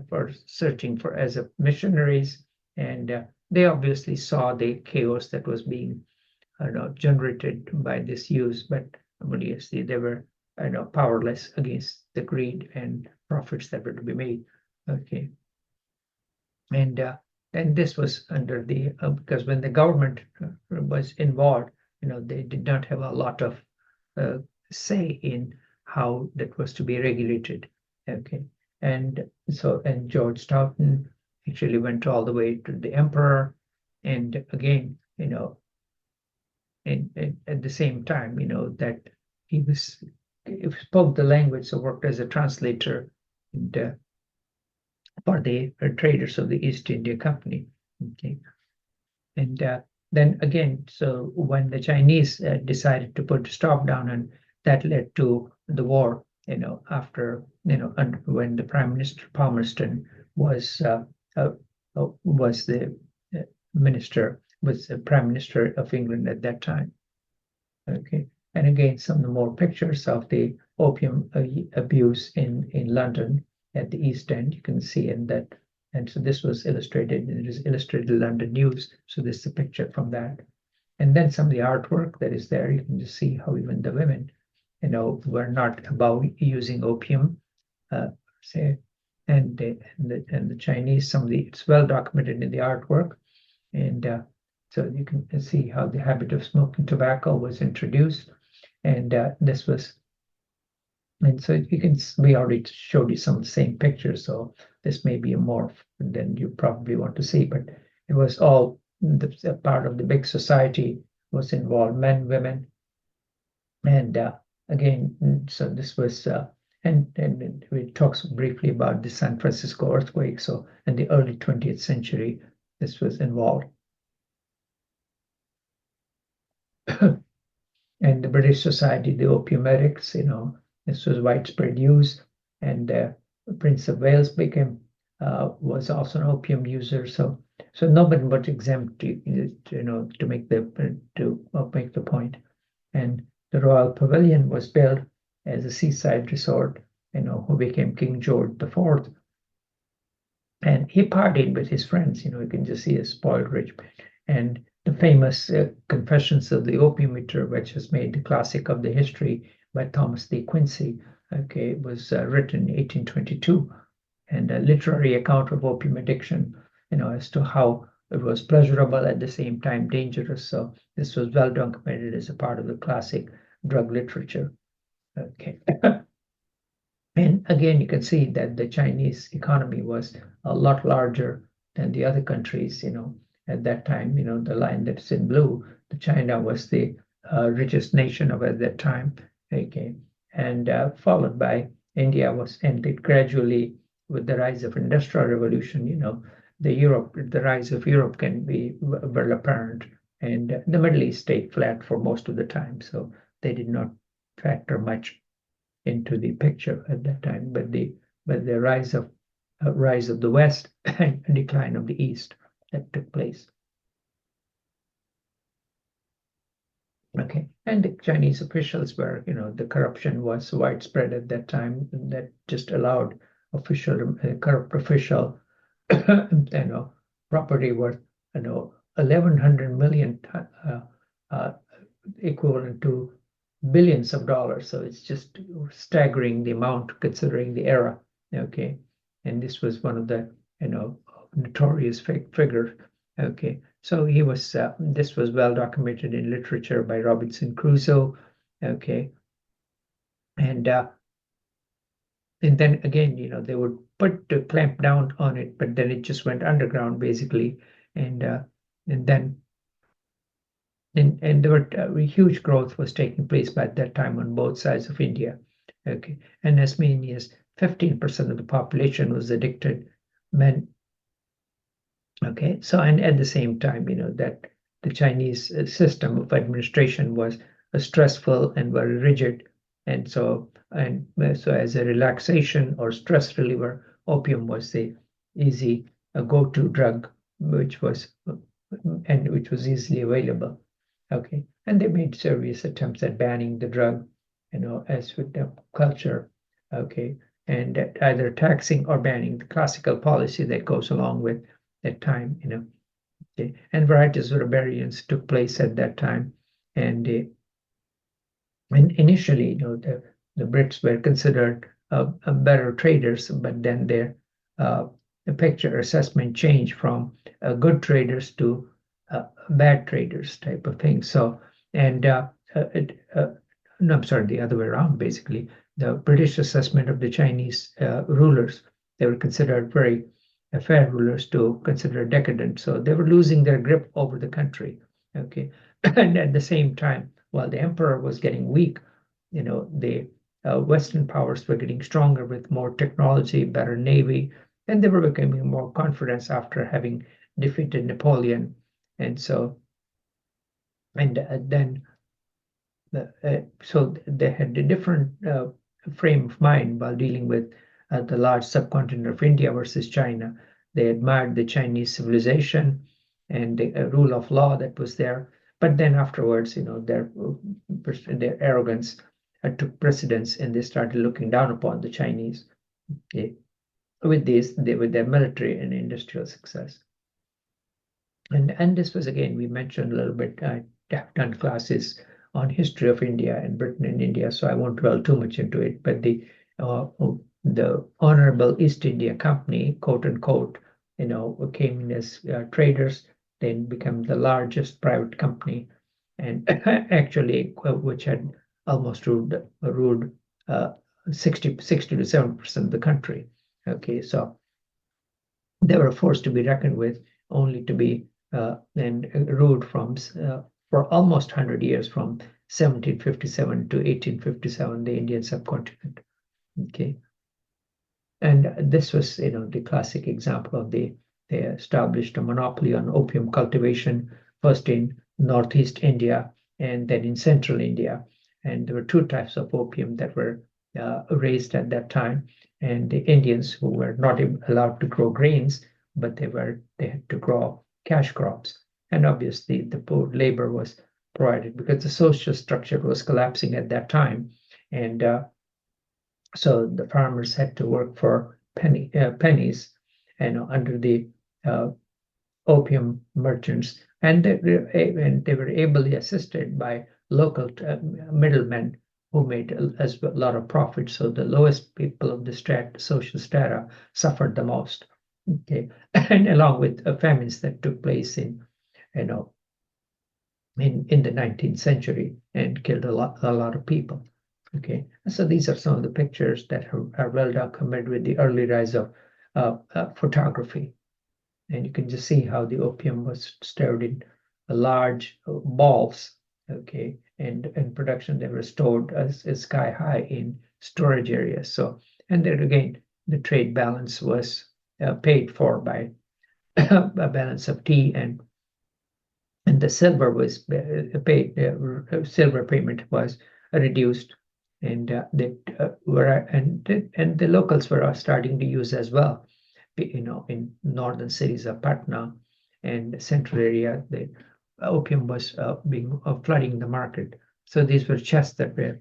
for searching for as missionaries, and they obviously saw the chaos that was being generated by this use, but obviously they were powerless against the greed and profits that were to be made. Okay, and this was under the because when the government was involved, they did not have a lot of say in how that was to be regulated. Okay, and George Stoughton actually went all the way to the emperor, and again, at the same time, that he spoke the language, so worked as a translator and for the traders of the East India Company. Okay, and then again, so when the Chinese decided to put a stop down, and that led to the war. After when the Prime Minister Palmerston was the Prime Minister of England at that time. Okay, and again, some of the more pictures of the opium abuse in London at the East End. You can see in that, and so this was illustrated. It is illustrated London News. So this is a picture from that, and then some of the artwork that is there. You can just see how even the women, were not about using opium, say, and the Chinese. It's well documented in the artwork, and so you can see how the habit of smoking tobacco was introduced, and this was. And so we already showed you some of the same pictures, so this may be a more than you probably want to see, but it was all the part of the big society was involved, men, women, and again, so this was, and it talks briefly about the San Francisco earthquake, so in the early 20th century, this was involved. And the British Society, the opium addicts, this was widespread use, and Prince of Wales was also an opium user. So nobody was exempt, to make the point. And the Royal Pavilion was built as a seaside resort, who became King George IV. And he partied with his friends. You can just see a spoiled rich man. And the famous Confessions of the Opium Eater, which has made the classic of the history by Thomas de Quincey, okay, was written in 1822, and a literary account of opium addiction, as to how it was pleasurable at the same time dangerous. So this was well documented as a part of the classic drug literature. Okay. And again, you can see that the Chinese economy was a lot larger and the other countries, at that time, the line that's in blue, China was the richest nation of at that time, okay, and followed by India and it gradually, with the rise of industrial revolution, the rise of Europe can be well apparent, and the Middle East stayed flat for most of the time, so they did not factor much into the picture at that time. But the rise of the West and decline of the East that took place. Okay, and the Chinese officials were, the corruption was widespread at that time, and that just allowed corrupt official, property worth, 1,100 million, equivalent to billions of dollars. So it's just staggering the amount considering the era. Okay, and this was one of the, notorious figures. Okay, so he was. This was well documented in literature by Robinson Crusoe. Okay, and then again, they would clamp down on it, but then it just went underground basically, and then there were huge growth was taking place by that time on both sides of India. Okay, and as many as 15% of the population was addicted, men. Okay, so and at the same time, that the Chinese system of administration was stressful and very rigid, and so as a relaxation or stress reliever, opium was the easy go-to drug, which was easily available. Okay, and they made serious attempts at banning the drug, as with the culture. Okay, and either taxing or banning, the classical policy that goes along with that time, okay. And varieties of rebellions took place at that time, and initially, the Brits were considered better traders, but then their the picture assessment changed from good traders to bad traders type of thing. So, and no, I'm sorry, the other way around. Basically, the British assessment of the Chinese rulers, they were considered very fair rulers to consider decadent. So they were losing their grip over the country. Okay, and at the same time, while the emperor was getting weak, the Western powers were getting stronger with more technology, better navy, and they were becoming more confident after having defeated Napoleon. And so, and then, so they had a different frame of mind while dealing with the large subcontinent of India versus China. They admired the Chinese civilization and the rule of law that was there. But then afterwards, their arrogance took precedence, and they started looking down upon the Chinese. Okay. With their military and industrial success. And this was, again, we mentioned a little bit. I have done classes on history of India and Britain and India, so I won't dwell too much into it. But the Honorable East India Company, quote unquote, came in as traders, then became the largest private company, and actually, which had almost ruled 60 to 7% of the country. Okay, so they were a force to be reckoned with, only to be and ruled from for almost 100 years, from 1757 to 1857, the Indian subcontinent. Okay, and this was, the classic example of they established a monopoly on opium cultivation, first in northeast India and then in central India. And there were two types of opium that were raised at that time. And the Indians, who were not allowed to grow grains, but they had to grow cash crops. And obviously, the poor labor was provided because the social structure was collapsing at that time. And so the farmers had to work for pennies, under the opium merchants, and they were ably assisted by local middlemen who made a lot of profit. So the lowest people of the social strata suffered the most. Okay, and along with famines that took place in the 19th century and killed a lot of people. Okay, so these are some of the pictures that are well documented with the early rise of photography. and you can just see how the opium was stored in large balls, okay, and production they were stored as sky high in storage areas. So, and then again, the trade balance was paid for by a balance of tea, and the silver was paid. Silver payment was reduced, and and the locals were starting to use as well. In northern cities of Patna and central area, the opium was being flooding the market. So these were chests that were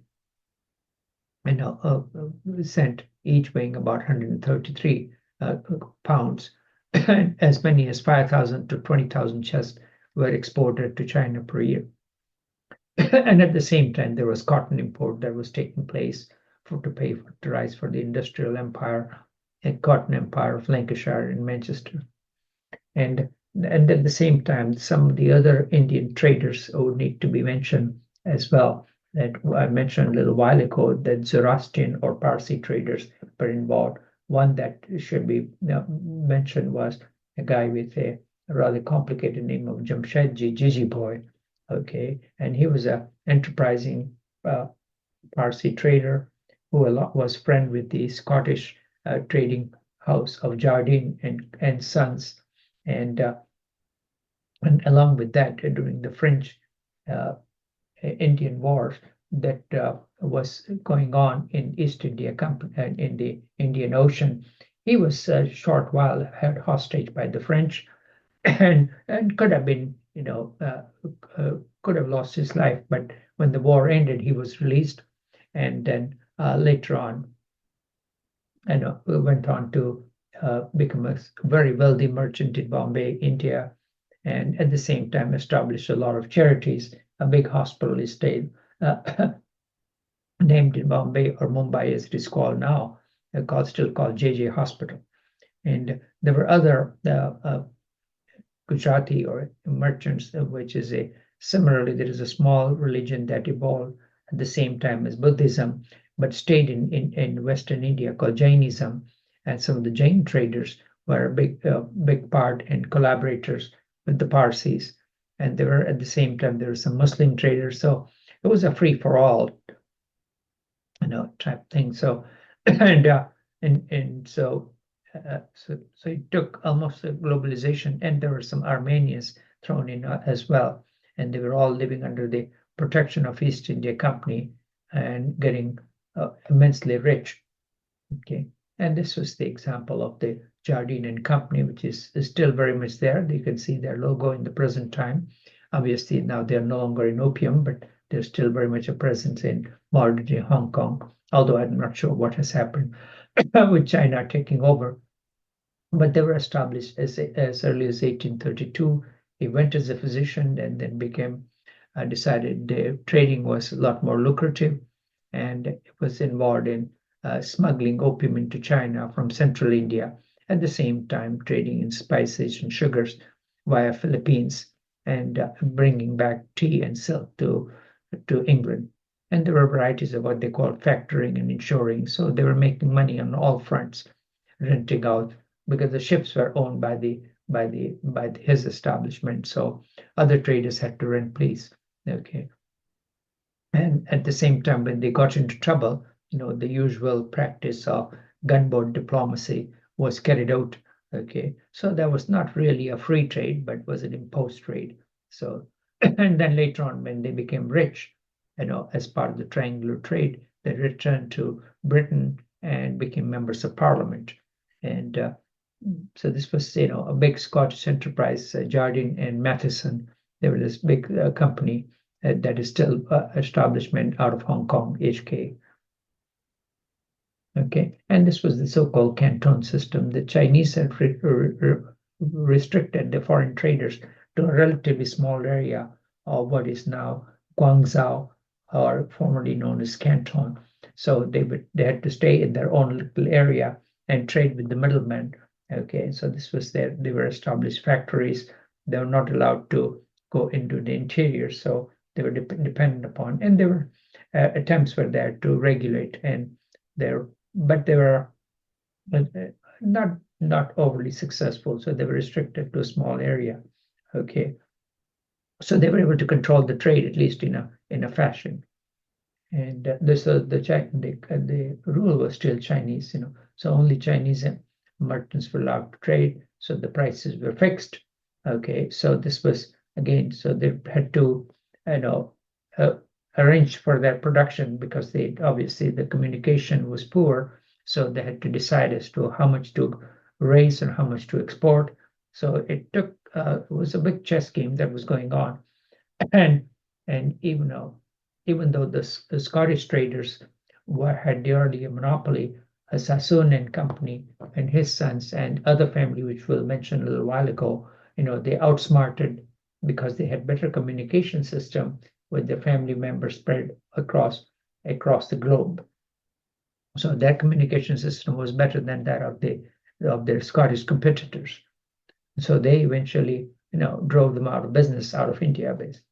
sent, each weighing about 133 pounds. And as many as 5,000 to 20,000 chests were exported to China per year. And at the same time, there was cotton import that was taking place to pay for the rise for the industrial empire and cotton empire of Lancashire and Manchester. And at the same time, some of the other Indian traders would need to be mentioned as well. That I mentioned a little while ago, that Zoroastrian or Parsi traders were involved. One that should be mentioned was a guy with a rather complicated name of Jamshedji Jiji Boy. Okay, and he was a enterprising Parsi trader who was friend with the Scottish trading house of Jardine and Sons, and along with that, during the French Indian War that was going on in East India Company in the Indian Ocean, he was a short while held hostage by the French, and could have been, could have lost his life. But when the war ended, he was released, and then later on, went on to become a very wealthy merchant in Bombay, India, and at the same time established a lot of charities. A big hospital estate named in Bombay or Mumbai as it is called now, still called JJ Hospital. And there were other Gujarati or merchants, which is similarly, there is a small religion that evolved at the same time as Buddhism, but stayed in Western India called Jainism. And some of the Jain traders were a big part and collaborators with the Parsis. And there were at the same time there were some Muslim traders. So it was a free for all, type thing. So so it took almost a globalization, and there were some Armenians thrown in as well, and they were all living under the protection of East India Company and getting immensely rich. Okay, and this was the example of the Jardine and Company, which is still very much there. You can see their logo in the present time. Obviously, now they're no longer in opium, but there's still very much a presence in modern day Hong Kong, although I'm not sure what has happened with China taking over. But they were established as early as 1832. He went as a physician and then decided the trading was a lot more lucrative, and was involved in smuggling opium into China from central India, at the same time trading in spices and sugars via Philippines, and bringing back tea and silk to England. And there were varieties of what they called factoring and insuring. So they were making money on all fronts, renting out, because the ships were owned by his establishment. So other traders had to rent, please. Okay. And at the same time, when they got into trouble, the usual practice of gunboat diplomacy was carried out. Okay, so that was not really a free trade, but was an imposed trade. So, and then later on, when they became rich, as part of the triangular trade, they returned to Britain and became members of Parliament. And so this was, a big Scottish enterprise, Jardine and Matheson. They were this big company that is still establishment out of Hong Kong, HK. Okay, and this was the so-called Canton system. The Chinese had restricted the foreign traders to a relatively small area of what is now Guangzhou, or formerly known as Canton. So they had to stay in their own little area and trade with the middlemen. Okay, so this was they were established factories. They were not allowed to go into the interior, so they were dependent upon, and there were attempts were there to regulate, and but they were not not overly successful, so they were restricted to a small area. Okay, so they were able to control the trade, at least in a fashion. And the rule was still Chinese, so only Chinese merchants were allowed to trade, so the prices were fixed. Okay, so this was again, so they had to, arrange for their production, because they obviously the communication was poor, so they had to decide as to how much to raise and how much to export. So it was a big chess game that was going on, and even though the Scottish traders had already a monopoly, Sassoon and Company and his sons and other family, which we'll mention a little while ago, they outsmarted, because they had better communication system with their family members spread across the globe. So their communication system was better than that of their Scottish competitors. So they eventually, drove them out of business, out of India, basically.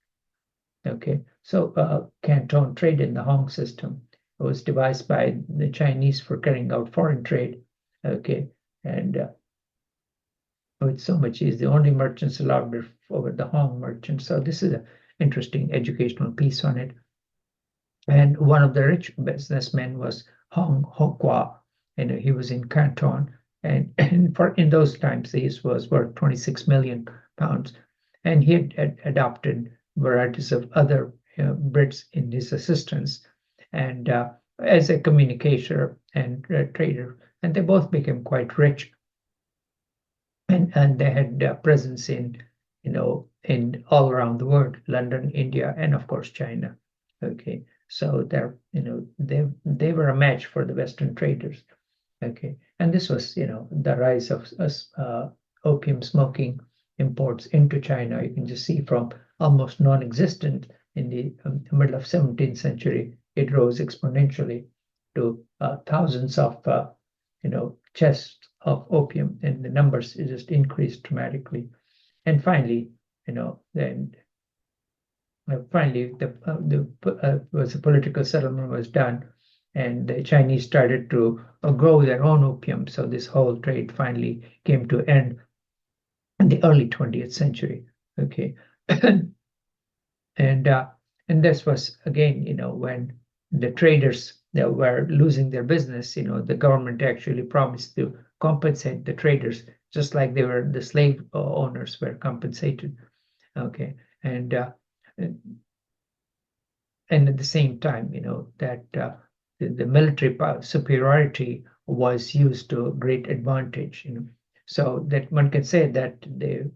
Okay, so Canton trade in the Hong system was devised by the Chinese for carrying out foreign trade. Okay, and it's so much easier. The only merchants allowed over the Hong merchants. So this is an interesting educational piece on it. And one of the rich businessmen was Hong Hokwa, and he was in Canton. And in those times, this was worth 26 million pounds, and he had adopted varieties of other Brits in his assistance, and as a communicator and trader, and they both became quite rich, and they had presence in all around the world, London, India, and of course China. Okay, so they were a match for the Western traders. Okay, and this was the rise of opium smoking imports into China. You can just see from almost non-existent in the middle of 17th century, it rose exponentially to thousands of chests of opium, and the numbers just increased dramatically. And finally, then finally was a political settlement was done, and the Chinese started to grow their own opium. So this whole trade finally came to end in the early 20th century. Okay, and this was again, when the traders were losing their business, the government actually promised to compensate the traders, just like the slave owners were compensated. Okay, and at the same time, that the military superiority was used to great advantage. So that one can say that the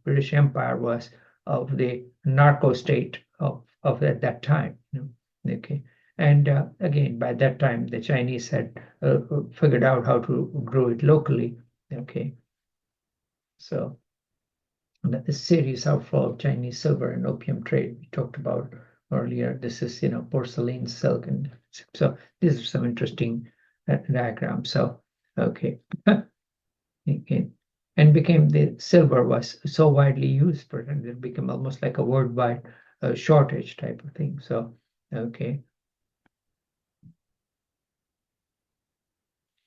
British Empire was of the narco state of at that time. Okay, and again, by that time, the Chinese had figured out how to grow it locally. Okay, so that the serious outflow of Chinese silver and opium trade we talked about earlier. This is porcelain, silk, and so these are some interesting diagrams. So okay. Okay. And the silver was so widely used for it, and it became almost like a worldwide shortage type of thing. So okay,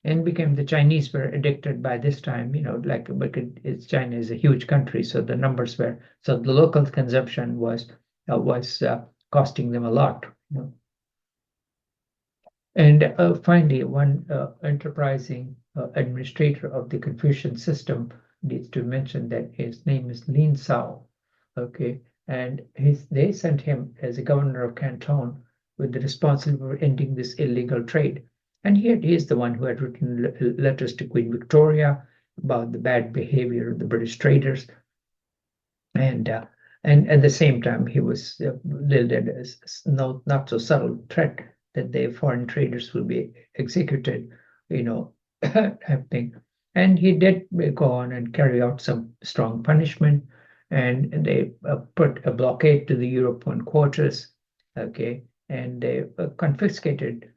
and became the Chinese were addicted by this time. Because China is a huge country, so the numbers were so the local consumption was costing them a lot. And finally, one enterprising administrator of the Confucian system needs to mention that his name is Lin Sao. Okay, and they sent him as a governor of Canton with the responsibility for ending this illegal trade. And he is the one who had written letters to Queen Victoria about the bad behavior of the British traders. And at the same time, he was wielded as not so subtle threat that the foreign traders will be executed, happening. And he did go on and carry out some strong punishment, and they put a blockade to the European quarters. Okay, and they confiscated,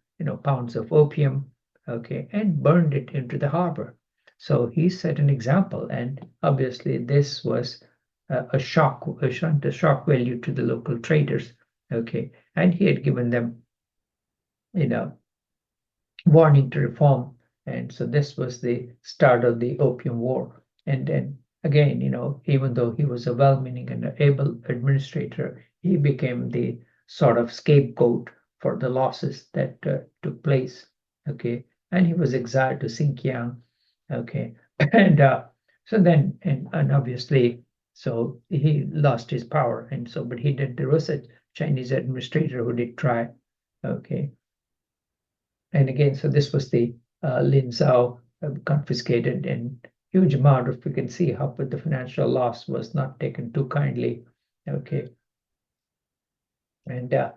pounds of opium. Okay, and burned it into the harbor. So he set an example, and obviously this was a shock value to the local traders. Okay, and he had given them warning to reform And so this was the start of the Opium War. And then again, even though he was a well-meaning and able administrator, he became the sort of scapegoat for the losses that took place. Okay, and he was exiled to Xinjiang. Okay, and so then, and obviously, so he lost his power, and so, but there was a Chinese administrator who did try. Okay, and again, so this was the Lin Zhao confiscated, and huge amount of, you can see how, but the financial loss was not taken too kindly. Okay, and they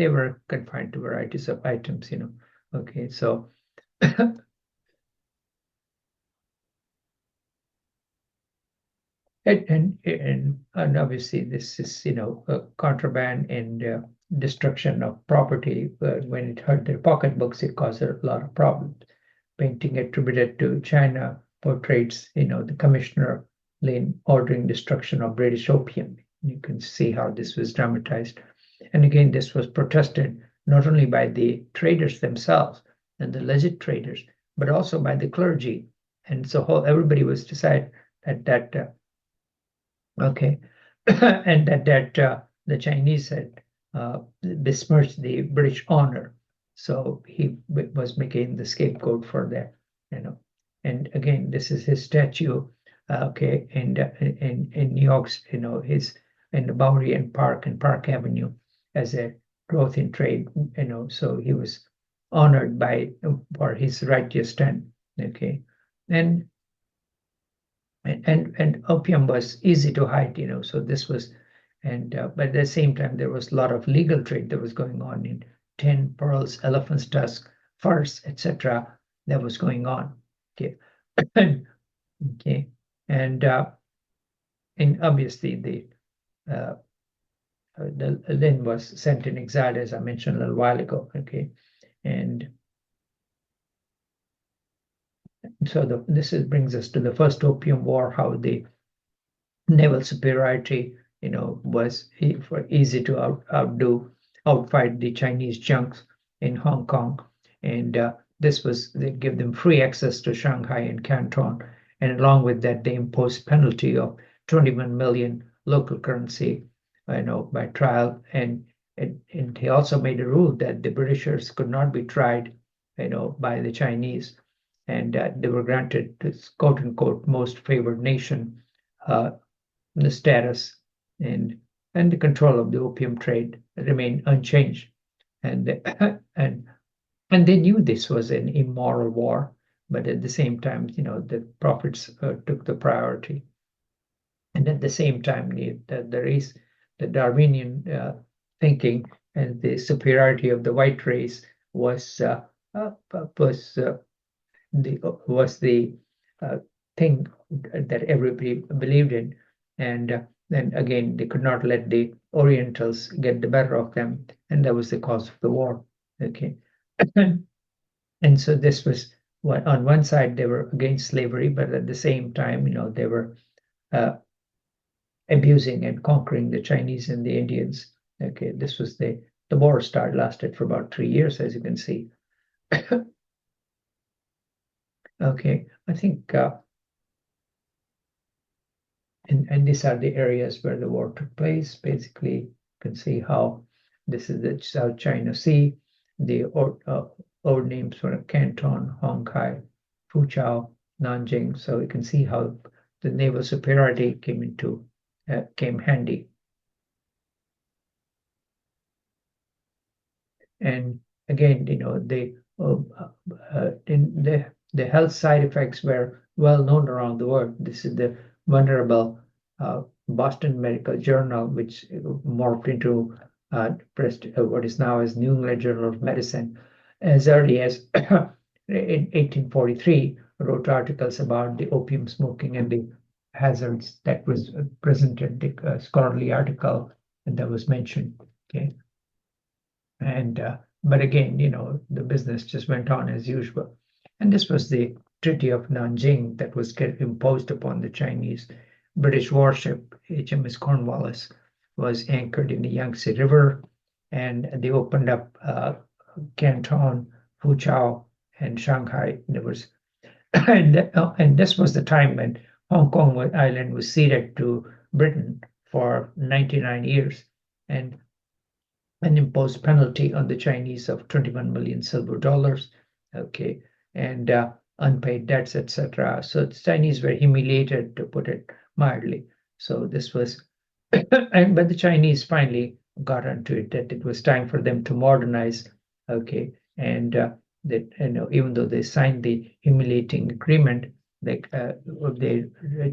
were confined to varieties of items. Okay, so and obviously this is contraband and destruction of property. When it hurt their pocketbooks, it caused a lot of problems. Painting attributed to China portrays the Commissioner Lin ordering destruction of British opium. You can see how this was dramatized. And again, this was protested not only by the traders themselves and the legit traders, but also by the clergy. And so everybody was decided that okay, and that the Chinese had besmirched the British honor, so he was making the scapegoat for that. And again, this is his statue. Okay, and in New York's, his in the Bowery and Park Avenue as a growth in trade. So he was honored for his righteous stand. Okay, and opium was easy to hide, so this was, but at the same time there was a lot of legal trade that was going on in tin, pearls, elephant's tusk, furs, etc. that was going on. Okay. Okay, and obviously the Lin was sent in exile, as I mentioned a little while ago. Okay, and so this brings us to the first Opium War, how the naval superiority, was easy to outfight the Chinese junks in Hong Kong. And they give them free access to Shanghai and Canton. And along with that, they imposed penalty of 21 million local currency, by trial. And he also made a rule that the Britishers could not be tried, by the Chinese. And they were granted this quote unquote most favored nation the status, and the control of the opium trade remained unchanged. And and they knew this was an immoral war, but at the same time, the profits took the priority. And at the same time, there is the Darwinian thinking, and the superiority of the white race was the thing that everybody believed in. And then again, they could not let the Orientals get the better of them, and that was the cause of the war. Okay, and so this was on one side they were against slavery, but at the same time, they were abusing and conquering the Chinese and the Indians. Okay, this was the war lasted for about 3 years, as you can see. Okay, I think, and these are the areas where the war took place. Basically, you can see how this is the South China Sea. The old names were Canton, Hong Kong, Fuzhou, Nanjing. So you can see how the naval superiority came handy. And again, the health side effects were well known around the world. This is the venerable Boston Medical Journal, which morphed into what is now as New England Journal of Medicine, as early as in 1843, wrote articles about the opium smoking and the hazards that was presented, the scholarly article that was mentioned. Okay, and but again, the business just went on as usual. And this was the Treaty of Nanjing that was imposed upon the Chinese. British warship HMS Cornwallis was anchored in the Yangtze River, and they opened up Canton, Fuzhou, and Shanghai. There was, and this was the time when Hong Kong island was ceded to Britain for 99 years, and an imposed penalty on the Chinese of 21 million silver dollars, okay, and unpaid debts, etc. So the Chinese were humiliated, to put it mildly. So this was, but the Chinese finally got onto it that it was time for them to modernize, okay, and that even though they signed the humiliating agreement, they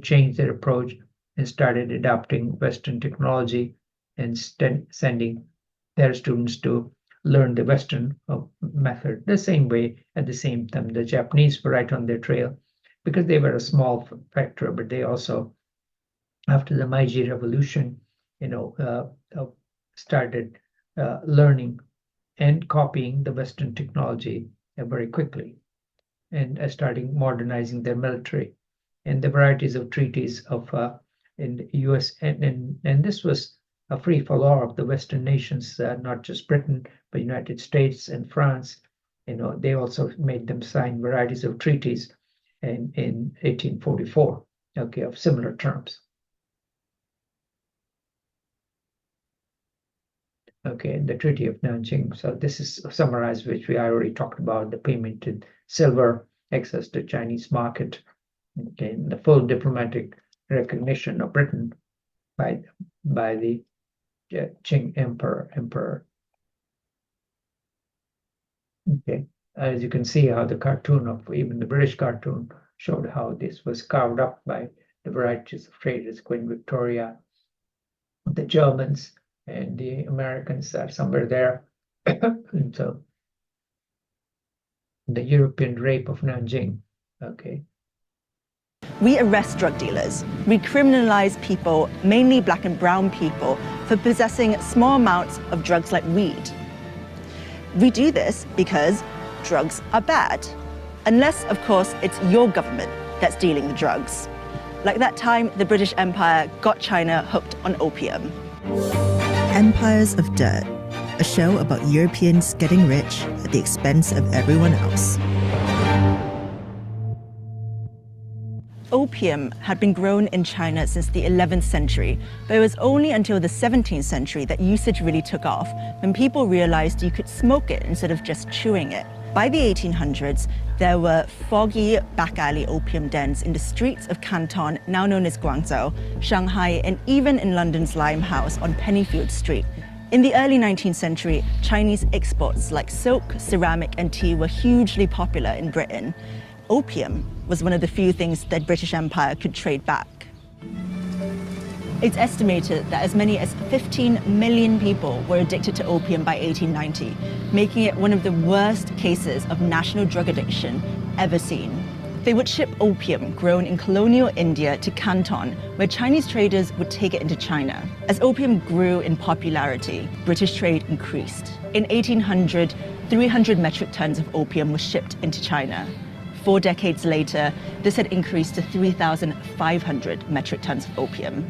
changed their approach and started adopting Western technology and sending their students to learn the Western method the same way. At the same time, the Japanese were right on their trail because they were a small factor, but they also, after the Meiji Revolution, started learning and copying the Western technology very quickly, and starting modernizing their military and the varieties of treaties of in the U.S. and this was a free for all of the Western nations, not just Britain, but United States and France. They also made them sign varieties of treaties in 1844, okay, of similar terms. Okay, the Treaty of Nanjing. So this is summarized, which we already talked about, the payment in silver, access to Chinese market, okay, and the full diplomatic recognition of Britain by the Qing emperor. Okay, as you can see how the cartoon of even the British cartoon showed how this was carved up by the varieties of traders, Queen Victoria, the Germans, and the Americans are somewhere there. And so the European rape of Nanjing, okay. We arrest drug dealers. We criminalize people, mainly black and brown people, for possessing small amounts of drugs like weed. We do this because drugs are bad. Unless, of course, it's your government that's dealing the drugs. Like that time the British Empire got China hooked on opium. Empires of Dirt, a show about Europeans getting rich at the expense of everyone else. Opium had been grown in China since the 11th century, but it was only until the 17th century that usage really took off, when people realized you could smoke it instead of just chewing it. By the 1800s, there were foggy back alley opium dens in the streets of Canton, now known as Guangzhou, Shanghai, and even in London's Limehouse on Pennyfield Street. In the early 19th century, Chinese exports like silk, ceramic, and tea were hugely popular in Britain. Opium was one of the few things that British Empire could trade back. It's estimated that as many as 15 million people were addicted to opium by 1890, making it one of the worst cases of national drug addiction ever seen. They would ship opium grown in colonial India to Canton, where Chinese traders would take it into China. As opium grew in popularity, British trade increased. In 1800, 300 metric tons of opium was shipped into China. 4 decades later, this had increased to 3,500 metric tons of opium.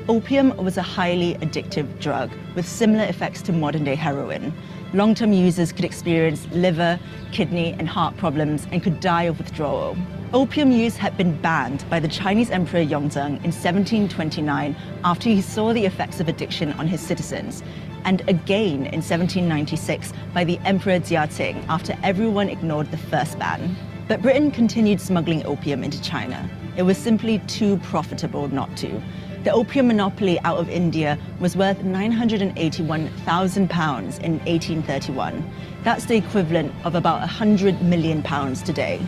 Opium was a highly addictive drug with similar effects to modern-day heroin. Long-term users could experience liver, kidney, and heart problems and could die of withdrawal. Opium use had been banned by the Chinese Emperor Yongzheng in 1729 after he saw the effects of addiction on his citizens, and again in 1796 by the Emperor Jiaqing after everyone ignored the first ban. But Britain continued smuggling opium into China. It was simply too profitable not to. The opium monopoly out of India was worth £981,000 in 1831. That's the equivalent of about £100 million today.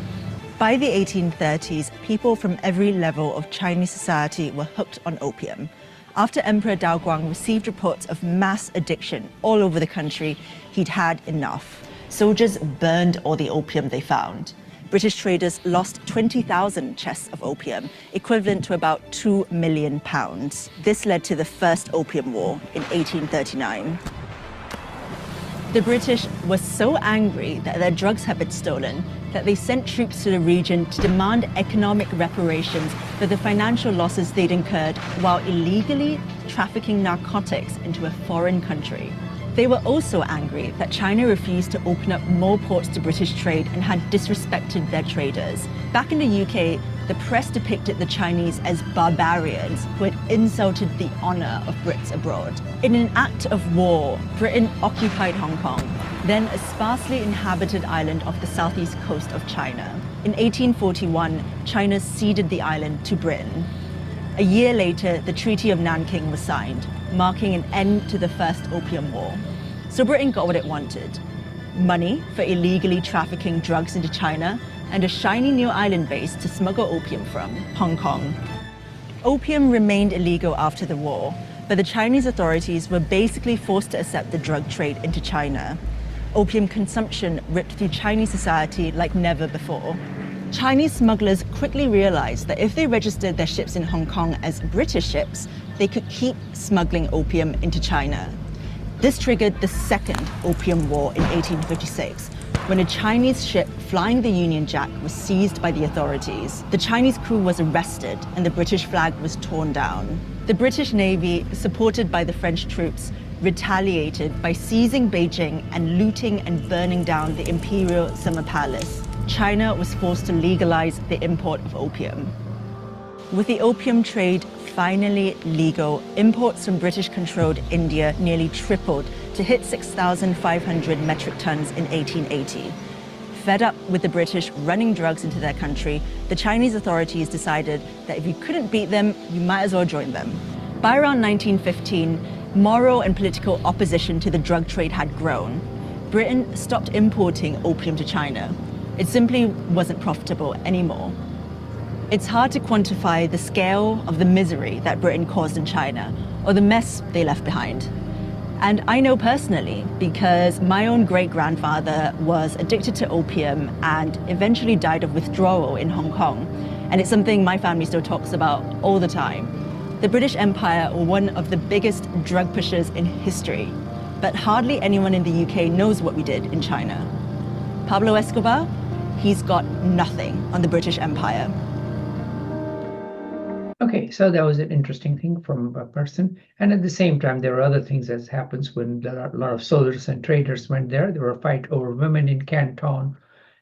By the 1830s, people from every level of Chinese society were hooked on opium. After Emperor Daoguang received reports of mass addiction all over the country, he'd had enough. Soldiers burned all the opium they found. British traders lost 20,000 chests of opium, equivalent to about £2 million. This led to the First Opium War in 1839. The British were so angry that their drugs had been stolen that they sent troops to the region to demand economic reparations for the financial losses they'd incurred while illegally trafficking narcotics into a foreign country. They were also angry that China refused to open up more ports to British trade and had disrespected their traders. Back in the UK, the press depicted the Chinese as barbarians who had insulted the honor of Brits abroad. In an act of war, Britain occupied Hong Kong, then a sparsely inhabited island off the southeast coast of China. In 1841, China ceded the island to Britain. A year later, the Treaty of Nanking was signed, marking an end to the First Opium War. So Britain got what it wanted: money for illegally trafficking drugs into China and a shiny new island base to smuggle opium from, Hong Kong. Opium remained illegal after the war, but the Chinese authorities were basically forced to accept the drug trade into China. Opium consumption ripped through Chinese society like never before. Chinese smugglers quickly realized that if they registered their ships in Hong Kong as British ships, they could keep smuggling opium into China. This triggered the Second Opium War in 1856, when a Chinese ship flying the Union Jack was seized by the authorities. The Chinese crew was arrested and the British flag was torn down. The British Navy, supported by the French troops, retaliated by seizing Beijing and looting and burning down the Imperial Summer Palace. China was forced to legalize the import of opium. With the opium trade finally legal, imports from British-controlled India nearly tripled to hit 6,500 metric tons in 1880. Fed up with the British running drugs into their country, the Chinese authorities decided that if you couldn't beat them, you might as well join them. By around 1915, moral and political opposition to the drug trade had grown. Britain stopped importing opium to China. It simply wasn't profitable anymore. It's hard to quantify the scale of the misery that Britain caused in China, or the mess they left behind. And I know personally because my own great-grandfather was addicted to opium and eventually died of withdrawal in Hong Kong. And it's something my family still talks about all the time. The British Empire were one of the biggest drug pushers in history, but hardly anyone in the UK knows what we did in China. Pablo Escobar, he's got nothing on the British Empire. Okay, so that was an interesting thing from a person. And at the same time, there were other things that happens when a lot of soldiers and traders went there. There were a fight over women in Canton,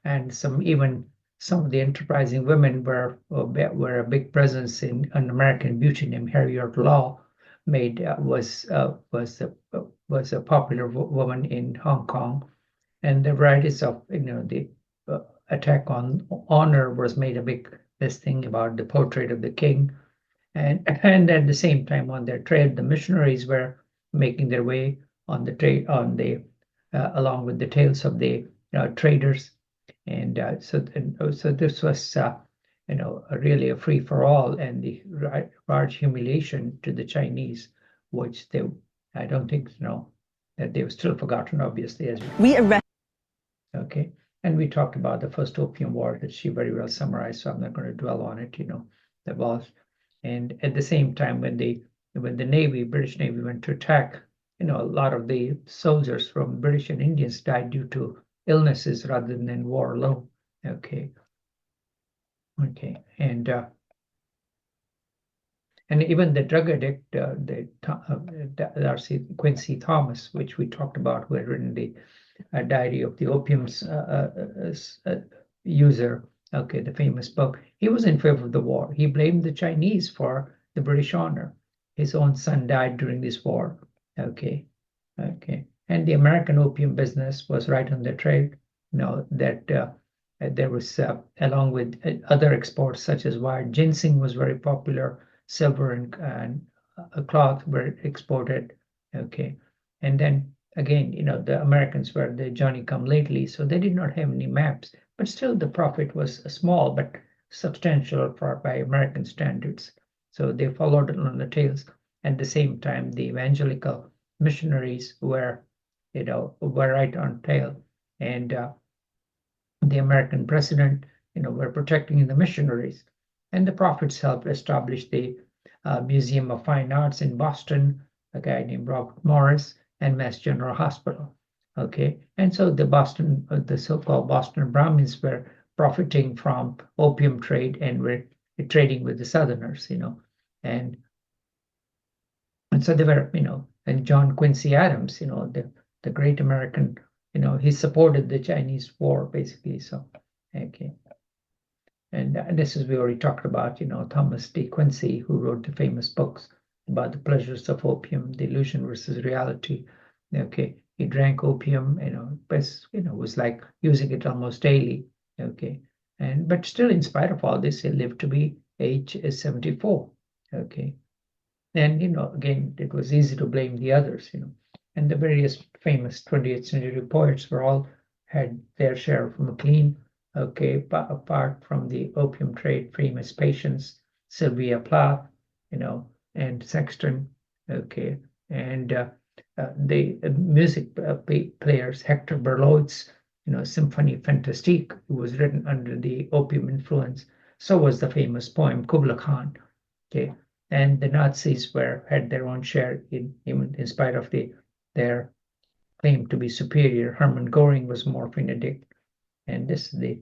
and even some of the enterprising women were a big presence in an American beauty named Harriet Law was a popular woman in Hong Kong. And the varieties of the attack on honor was made a big this thing about the portrait of the king. And at the same time, on their trade, the missionaries were making their way on the trade along with the tales of the traders, and so this was really a free for all, and the large humiliation to the Chinese, which I don't think that they were still forgotten, obviously, as we arrest. Okay, and we talked about the first Opium War that she very well summarized, so I'm not going to dwell on it. That was. And at the same time, when the British Navy went to attack, a lot of the soldiers from British and Indians died due to illnesses rather than war alone. Okay. And even the drug addict, Darcy Quincy Thomas, which we talked about, who had written the Diary of the Opium's User. Okay, the famous book. He was in favor of the war. He blamed the Chinese for the British honor. His own son died during this war. Okay. And the American opium business was right on the trail. That there was, along with other exports such as wire, ginseng was very popular. Silver and cloth were exported. Okay, and then again, the Americans were the Johnny-come-lately, so they did not have any maps. But still, the profit was small but substantial by American standards. So they followed it on the tails. At the same time, the evangelical missionaries were right on tail, and the American president, were protecting the missionaries. And the profits helped establish the Museum of Fine Arts in Boston, a guy named Robert Morris, and Mass General Hospital. Okay, and so the so-called Boston Brahmins were profiting from opium trade and were trading with the Southerners, and so they were, and John Quincy Adams, the the great American, he supported the Chinese war basically. So, okay. And this is, we already talked about, Thomas De Quincey, who wrote the famous books about the pleasures of opium, the illusion versus reality. Okay, he drank opium, but was like using it almost daily. Okay, but still, in spite of all this, he lived to be age 74. Okay, and again, it was easy to blame the others. And the various famous 20th century poets were all had their share of Maclean. Okay, but apart from the opium trade, famous Patience, Sylvia Plath, and Sexton. Okay, and the music players, Hector Berlioz, Symphonie Fantastique, who was written under the opium influence. So was the famous poem Kubla Khan. Okay, and the Nazis had their own share even in spite of their claim to be superior. Hermann Goring was morphine addict, and this is the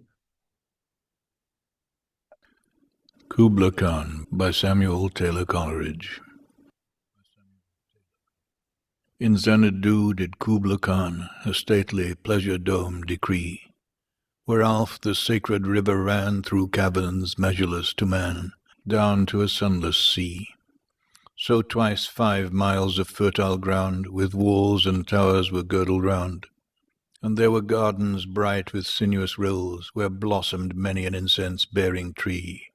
Kubla Khan by Samuel Taylor Coleridge. In Xanadu did Kubla Khan a stately pleasure dome decree, where Alph the sacred river ran through caverns measureless to man, down to a sunless sea. So twice 5 miles of fertile ground, with walls and towers were girdled round, and there were gardens bright with sinuous rills, where blossomed many an incense-bearing tree.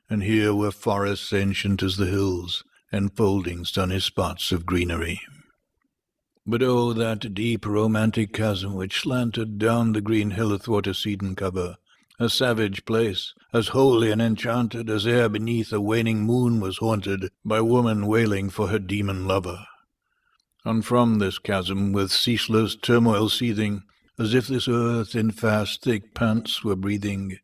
And here were forests ancient as the hills, enfolding sunny spots of greenery. But oh, that deep romantic chasm which slanted down the green hill athwart a cedarn cover, a savage place, as holy and enchanted as ere beneath a waning moon was haunted by woman wailing for her demon lover. And from this chasm, with ceaseless turmoil seething, as if this earth in fast thick pants were breathing,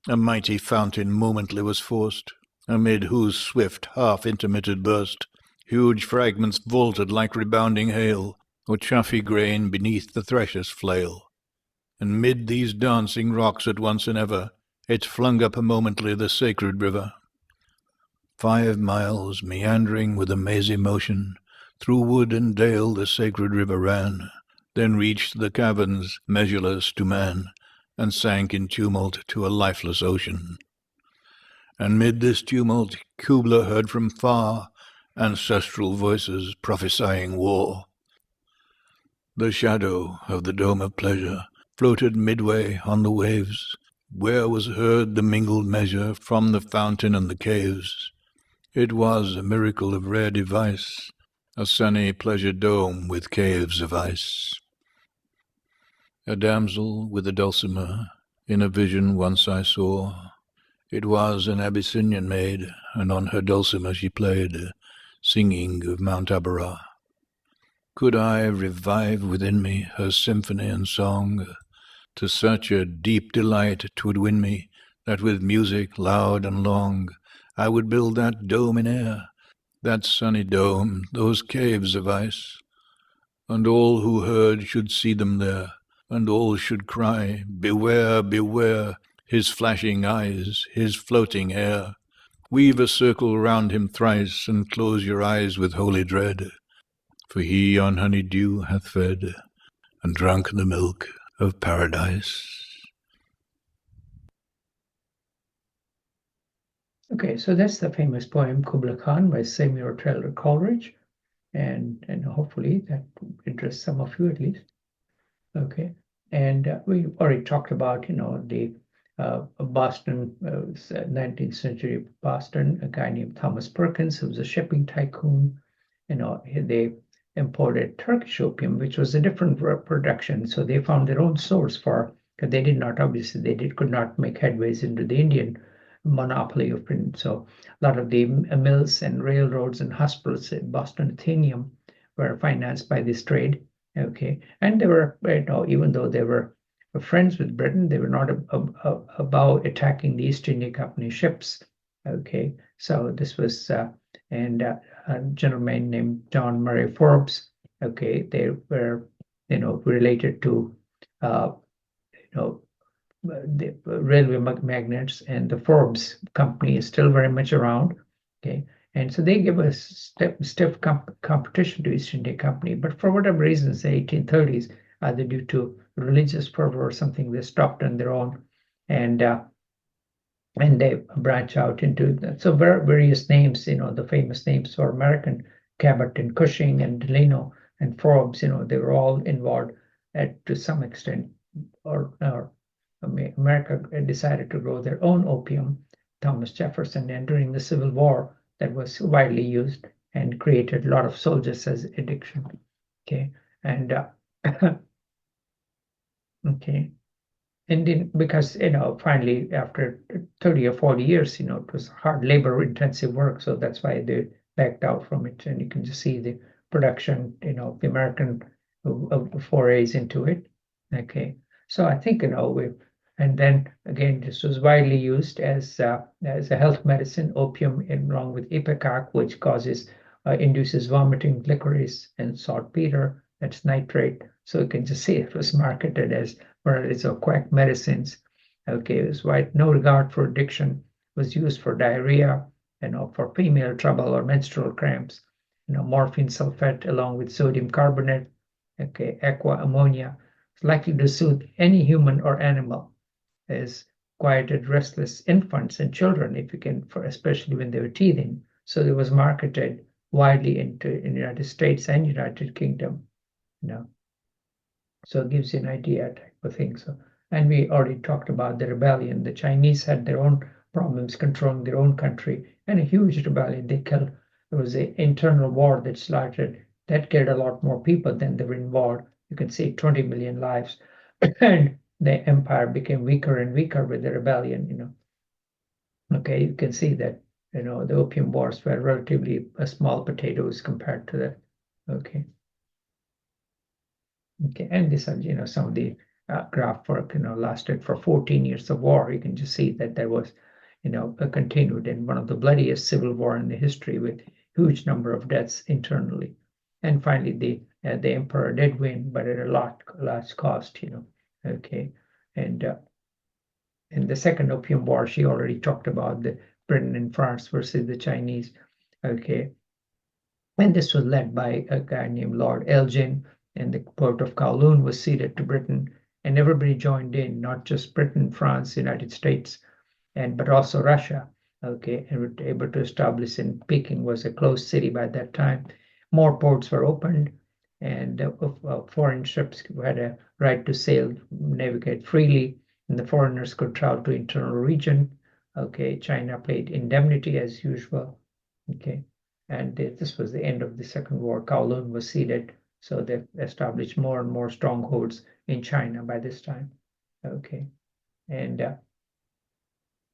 a mighty fountain momently was forced, amid whose swift half-intermitted burst huge fragments vaulted like rebounding hail, or chaffy grain beneath the thresher's flail. And mid these dancing rocks at once and ever, it flung up momently the sacred river. 5 miles, meandering with a mazy motion, through wood and dale the sacred river ran, then reached the caverns measureless to man, and sank in tumult to a lifeless ocean. And mid this tumult Kubla heard from far ancestral voices prophesying war. The shadow of the dome of pleasure floated midway on the waves, where was heard the mingled measure from the fountain and the caves. It was a miracle of rare device, a sunny pleasure dome with caves of ice. A damsel with a dulcimer, in a vision once I saw. It was an Abyssinian maid, and on her dulcimer she played, singing of Mount Abara. Could I revive within me her symphony and song, to such a deep delight 'twould win me, that with music loud and long I would build that dome in air, that sunny dome, those caves of ice, and all who heard should see them there, and all should cry, beware, beware, his flashing eyes, his floating hair. Weave a circle round him thrice, and close your eyes with holy dread, for he on honey dew hath fed, and drunk the milk of paradise. Okay, so that's the famous poem Kubla Khan by Samuel Taylor Coleridge, and hopefully that interests some of you at least. Okay, and we already talked about the Boston, 19th century Boston, a guy named Thomas Perkins, who was a shipping tycoon. They imported Turkish opium, which was a different production, so they found their own source for, because they did not, obviously, could not make headways into the Indian monopoly of print. So a lot of the mills and railroads and hospitals at Boston Athenaeum were financed by this trade. Okay, and they were, even though they were friends with Britain, they were not about attacking the East India Company ships. Okay, so this was and a gentleman named John Murray Forbes. Okay, they were related to the railway magnates, and the Forbes company is still very much around. Okay, And so they give a stiff competition to East India Company. But for whatever reasons, the 1830s, either due to religious fervor or something, they stopped on their own, and they branch out into so various names. The famous names for American, Cabot and Cushing and Delano and Forbes. They were all involved to some extent, or America decided to grow their own opium. Thomas Jefferson, and during the Civil War, that was widely used and created a lot of soldiers as addiction. Okay, and okay. And because finally after 30 or 40 years, it was hard labor intensive work, so that's why they backed out from it. And you can just see the production, the American forays into it. Okay, so I think and then again, this was widely used as a health medicine. Opium, along with ipecac, which induces vomiting, licorice, and saltpeter, that's nitrate. So you can just see it was marketed as varieties of quack medicines. Okay, it was no regard for addiction, was used for diarrhea, for female trouble or menstrual cramps. Morphine sulfate along with sodium carbonate, okay, aqua ammonia, is likely to soothe any human or animal, as quieted restless infants and children, if you can, especially when they were teething. So it was marketed widely in the United States and United Kingdom. So it gives you an idea type of thing. So, and we already talked about the rebellion. The Chinese had their own problems controlling their own country, and a huge rebellion. There was an internal war that started that killed a lot more people than they were involved. You can see 20 million lives, and the empire became weaker and weaker with the rebellion. Okay, you can see that the Opium Wars were relatively small potatoes compared to that. Okay. Okay, and these are some of the graph work lasted for 14 years of war. You can just see that there was continued in one of the bloodiest civil war in the history, with huge number of deaths internally. And finally the emperor did win, but at a large cost. Okay, and in the second Opium War, she already talked about the Britain and France versus the Chinese. Okay, and this was led by a guy named Lord Elgin, and the port of Kowloon was ceded to Britain, and everybody joined in, not just Britain, France, United States, but also Russia. Okay, and were able to establish, in Peking was a closed city by that time. More ports were opened, and foreign ships had a right to sail, navigate freely, and the foreigners could travel to internal region. Okay, China paid indemnity as usual. Okay, and this was the end of the Second War. Kowloon was ceded, so they established more and more strongholds in China by this time. Okay, and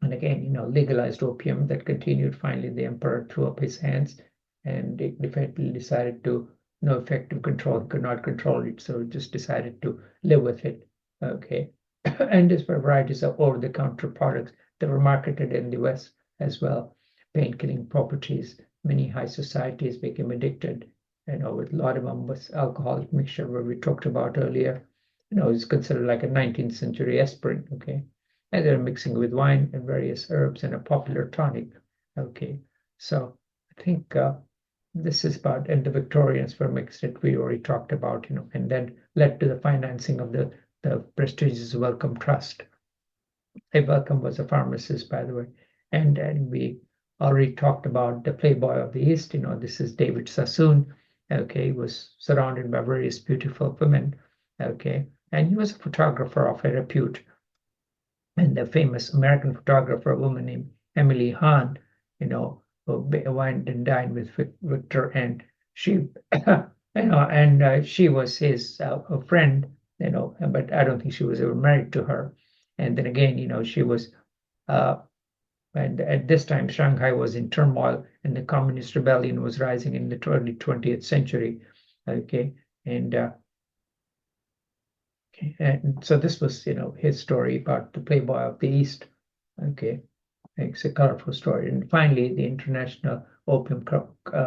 again, legalized opium that continued. Finally, the emperor threw up his hands, and it definitively decided to no effective control, could not control it, so just decided to live with it. Okay, and these were varieties of over-the-counter products that were marketed in the West as well. Pain-killing properties. Many high societies became addicted. With laudanum was alcoholic mixture, where we talked about earlier. It's considered like a 19th century aspirin. Okay, and they're mixing with wine and various herbs and a popular tonic. Okay, so I think this is about, and the Victorians were mixed that we already talked about, and then led to the financing of the prestigious Wellcome Trust. Wellcome was a pharmacist, by the way, and we already talked about the Playboy of the East. This is David Sassoon. Okay, he was surrounded by various beautiful women. Okay, and he was a photographer of a repute. And the famous American photographer, a woman named Emily Hahn, who went and dined with Victor, and she, she was his friend, but I don't think she was ever married to her. And then again, she was, and at this time, Shanghai was in turmoil, and the communist rebellion was rising in the early 20th century. Okay, and so this was, his story about the Playboy of the East. Okay, it's a colorful story. And finally, the International Opium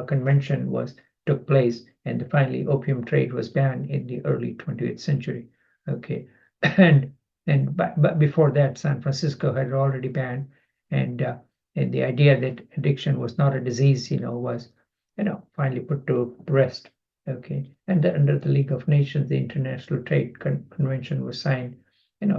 Convention took place, and finally, opium trade was banned in the early 20th century. Okay, but before that, San Francisco had already banned, and And the idea that addiction was not a disease, was, finally put to rest. Okay, and under the League of Nations, the International Trade Convention was signed,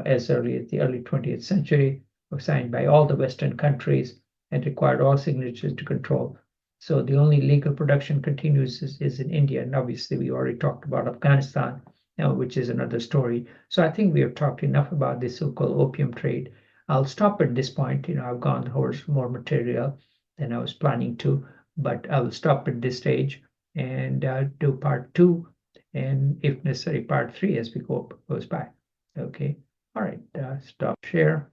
as early as the early 20th century, was signed by all the Western countries and required all signatures to control. So the only legal production continues is in India, and obviously we already talked about Afghanistan, which is another story. So I think we have talked enough about this so-called opium trade. I'll stop at this point. I've gone over more material than I was planning to, but I will stop at this stage and do part 2, and if necessary, part 3 as we goes by. Okay. All right. Stop share.